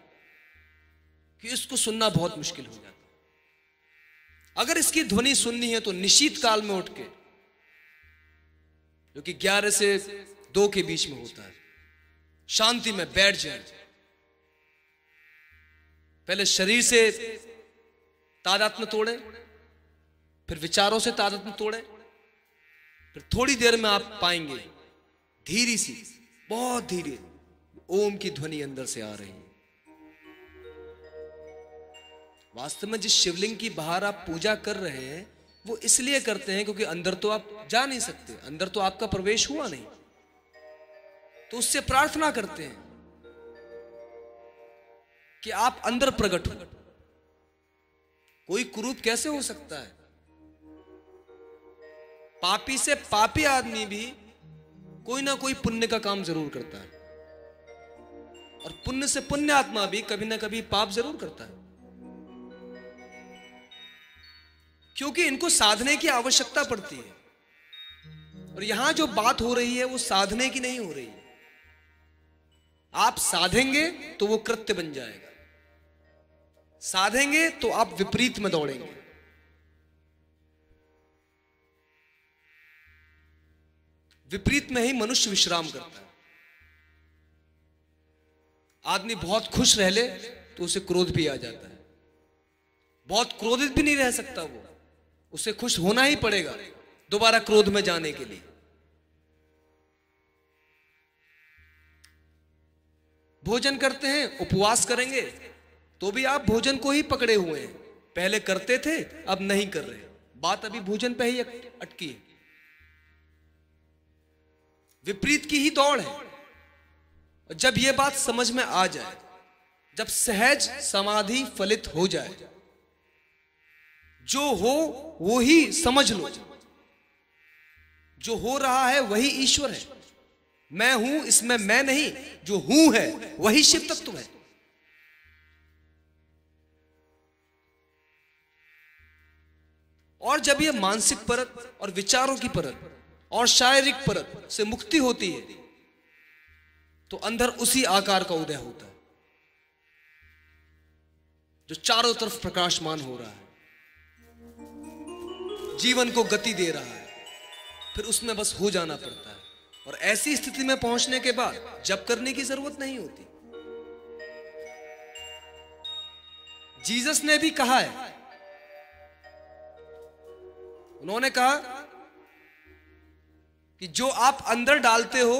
कि इसको सुनना बहुत मुश्किल हो जाता है। अगर इसकी ध्वनि सुननी है तो निशीत काल में उठ के, जो कि 11 से 2 के बीच में होता है, शांति में बैठ जाए। पहले शरीर से तादात्म्य तोड़े, फिर विचारों से तादात्म्य तोड़े, फिर थोड़ी देर में आप पाएंगे धीरे सी, बहुत धीरे ओम की ध्वनि अंदर से आ रही है। वास्तव में जिस शिवलिंग की बाहर आप पूजा कर रहे हैं, वो इसलिए करते हैं क्योंकि अंदर तो आप जा नहीं सकते, अंदर तो आपका प्रवेश हुआ नहीं। तो उससे प्रार्थना करते हैं कि आप अंदर प्रकट हो। कोई कुरूप कैसे हो सकता है? पापी से पापी आदमी भी कोई ना कोई पुण्य का काम जरूर करता है, और पुण्य से पुण्य आत्मा भी कभी ना कभी पाप जरूर करता है, क्योंकि इनको साधने की आवश्यकता पड़ती है। और यहां जो बात हो रही है वो साधने की नहीं हो रही है। आप साधेंगे तो वो कृत्य बन जाएगा, साधेंगे तो आप विपरीत में दौड़ेंगे। विपरीत में ही मनुष्य विश्राम करता है। आदमी बहुत खुश रह ले तो उसे क्रोध भी आ जाता है, बहुत क्रोधित भी नहीं रह सकता वो, उसे खुश होना ही पड़ेगा दोबारा क्रोध में जाने के लिए। भोजन करते हैं, उपवास करेंगे तो भी आप भोजन को ही पकड़े हुए हैं। पहले करते थे, अब नहीं कर रहे, बात अभी भोजन पे ही अटकी है। विपरीत की ही दौड़ है। और जब यह बात समझ में आ जाए, जब सहज समाधि फलित हो जाए, जो हो वो ही समझ लो, जो हो रहा है वही ईश्वर है। मैं हूं इसमें मैं नहीं, जो हूं है वही शिव तत्व है। और जब यह मानसिक परत और विचारों की परत और शारीरिक परत से मुक्ति होती है तो अंदर उसी आकार का उदय होता है जो चारों तरफ प्रकाशमान हो रहा है, जीवन को गति दे रहा है। फिर उसमें बस हो जाना पड़ता है। और ऐसी स्थिति में पहुंचने के बाद जप करने की जरूरत नहीं होती। जीसस ने भी कहा है, उन्होंने कहा कि जो आप अंदर डालते हो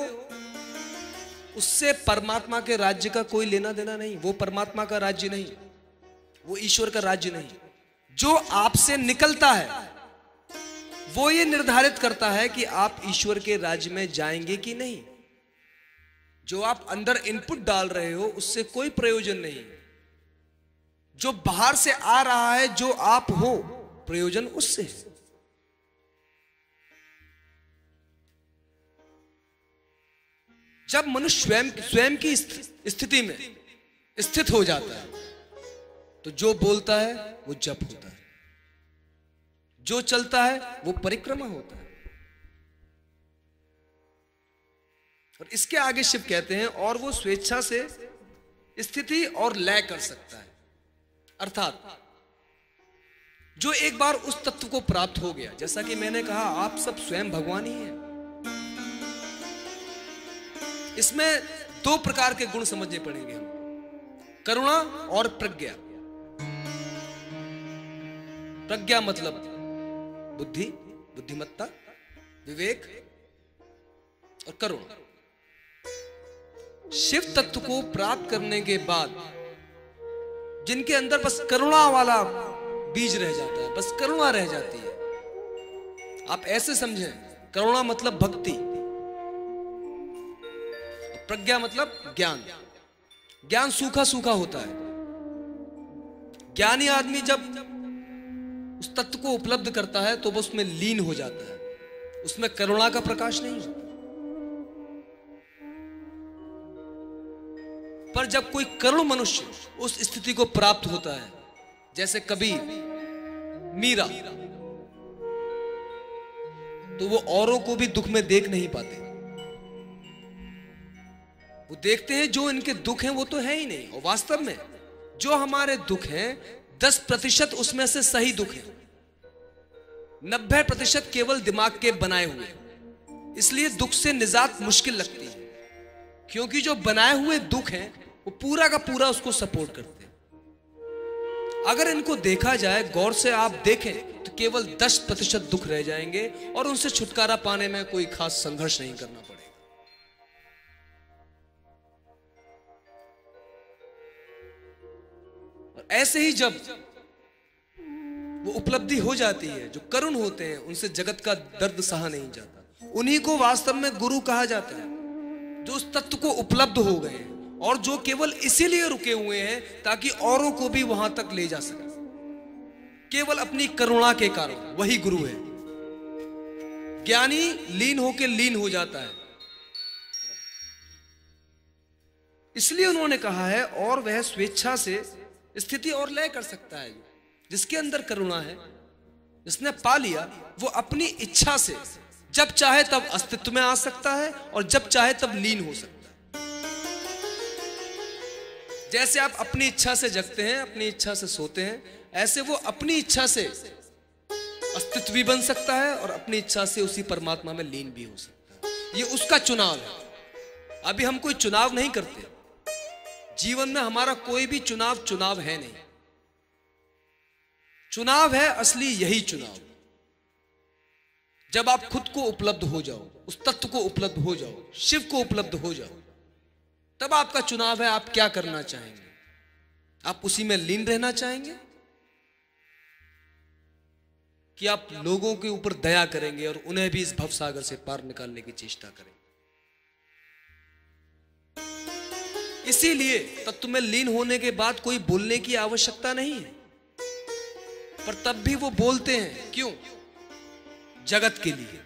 उससे परमात्मा के राज्य का कोई लेना देना नहीं। वो परमात्मा का राज्य नहीं, वो ईश्वर का राज्य नहीं। जो आपसे निकलता है वो ये निर्धारित करता है कि आप ईश्वर के राज्य में जाएंगे कि नहीं। जो आप अंदर इनपुट डाल रहे हो उससे कोई प्रयोजन नहीं। जो बाहर से आ रहा है, जो आप हो, प्रयोजन उससे है। जब मनुष्य स्वयं की स्थिति में स्थित हो जाता है तो जो बोलता है वो जप होता है, जो चलता है वो परिक्रमा होता है। और इसके आगे शिव कहते हैं, और वो स्वेच्छा से स्थिति और लय कर सकता है। अर्थात जो एक बार उस तत्व को प्राप्त हो गया, जैसा कि मैंने कहा आप सब स्वयं भगवान ही हैं। इसमें दो प्रकार के गुण समझने पड़ेंगे हम, करुणा और प्रज्ञा। प्रज्ञा मतलब बुद्धि, बुद्धिमत्ता, विवेक और करुणा। शिव तत्व को प्राप्त करने के बाद जिनके अंदर बस करुणा वाला बीज रह जाता है, बस करुणा रह जाती है। आप ऐसे समझें, करुणा मतलब भक्ति, प्रज्ञा मतलब ज्ञान। ज्ञान सूखा सूखा होता है। ज्ञानी आदमी जब उस तत्व को उपलब्ध करता है तो वो उसमें लीन हो जाता है, उसमें करुणा का प्रकाश नहीं होता। पर जब कोई करुण मनुष्य उस स्थिति को प्राप्त होता है, जैसे कबीर, मीरा, तो वो औरों को भी दुख में देख नहीं पाते। वो देखते हैं जो इनके दुख हैं वो तो है ही नहीं। और वास्तव में जो हमारे दुख हैं 10% उसमें से सही दुख है, 90% केवल दिमाग के बनाए हुए। इसलिए दुख से निजात मुश्किल लगती है, क्योंकि जो बनाए हुए दुख हैं वो पूरा का पूरा उसको सपोर्ट करते हैं। अगर इनको देखा जाए, गौर से आप देखें, तो केवल 10% दुख रह जाएंगे और उनसे छुटकारा पाने में कोई खास संघर्ष नहीं करना पड़ेगा। और ऐसे ही जब वो उपलब्धि हो जाती है, जो करुण होते हैं उनसे जगत का दर्द सहा नहीं जाता। उन्हीं को वास्तव में गुरु कहा जाता है, जो उस तत्व को उपलब्ध हो गए हैं और जो केवल इसीलिए रुके हुए हैं ताकि औरों को भी वहां तक ले जा सके, केवल अपनी करुणा के कारण, वही गुरु है। ज्ञानी लीन होकर लीन हो जाता है, इसलिए उन्होंने कहा है, और वह स्वेच्छा से स्थिति और लय कर सकता है। जिसके अंदर करुणा है, जिसने पा लिया, वो अपनी इच्छा से जब चाहे तब अस्तित्व में आ सकता है और जब चाहे तब लीन हो सकता है। जैसे आप अपनी इच्छा से जगते हैं, अपनी इच्छा से सोते हैं, ऐसे वो अपनी इच्छा से अस्तित्व भी बन सकता है और अपनी इच्छा से उसी परमात्मा में लीन भी हो सकता है। ये उसका चुनाव है। अभी हम कोई चुनाव नहीं करते। जीवन में हमारा कोई भी चुनाव है नहीं। चुनाव है असली यही चुनाव। जब आप खुद को उपलब्ध हो जाओ, उस तत्व को उपलब्ध हो जाओ, शिव को उपलब्ध हो जाओ, तब आपका चुनाव है आप क्या करना चाहेंगे। आप उसी में लीन रहना चाहेंगे कि आप लोगों के ऊपर दया करेंगे और उन्हें भी इस भवसागर से पार निकालने की चेष्टा करेंगे। इसीलिए तत्व में लीन होने के बाद कोई बोलने की आवश्यकता नहीं है, पर तब भी वो बोलते हैं। क्यों? जगत के लिए,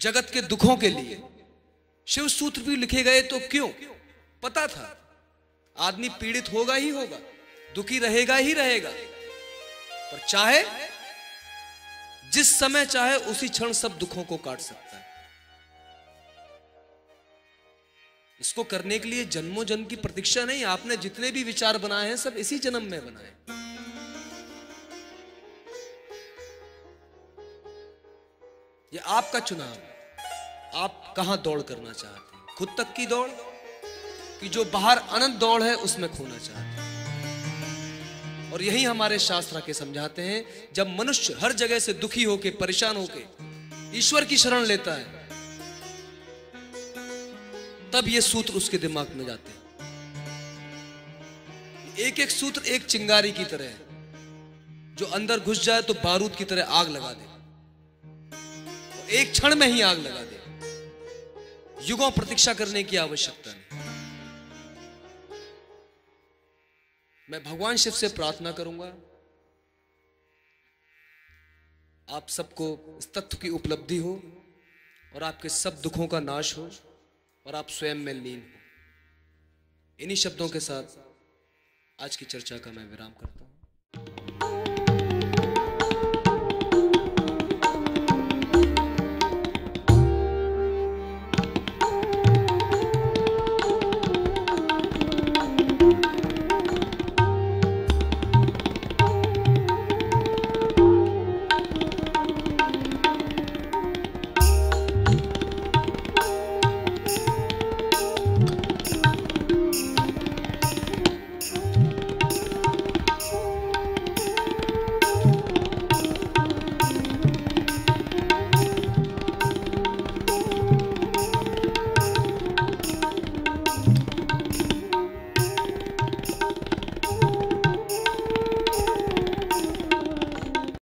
जगत के दुखों के लिए। शिव सूत्र भी लिखे गए तो क्यों? पता था आदमी पीड़ित होगा ही होगा, दुखी रहेगा ही रहेगा, पर चाहे जिस समय चाहे उसी क्षण सब दुखों को काट सकता है। इसको करने के लिए जन्मों जन्म की प्रतीक्षा नहीं। आपने जितने भी विचार बनाए हैं सब इसी जन्म में बनाए। ये आपका चुनाव है। आप कहां दौड़ करना चाहते हैं? खुद तक की दौड़, कि जो बाहर अनंत दौड़ है उसमें खोना चाहते हैं। और यही हमारे शास्त्र के समझाते हैं, जब मनुष्य हर जगह से दुखी होके, परेशान होके ईश्वर की शरण लेता है, तब ये सूत्र उसके दिमाग में जाते हैं। एक एक सूत्र एक चिंगारी की तरह है, जो अंदर घुस जाए तो बारूद की तरह आग लगा दे, एक क्षण में ही आग लगा दे। युगों प्रतीक्षा करने की आवश्यकता नहीं। मैं भगवान शिव से प्रार्थना करूंगा आप सबको इस तत्व की उपलब्धि हो और आपके सब दुखों का नाश हो और आप स्वयं में लीन हो। इन्हीं शब्दों के साथ आज की चर्चा का मैं विराम करता हूं।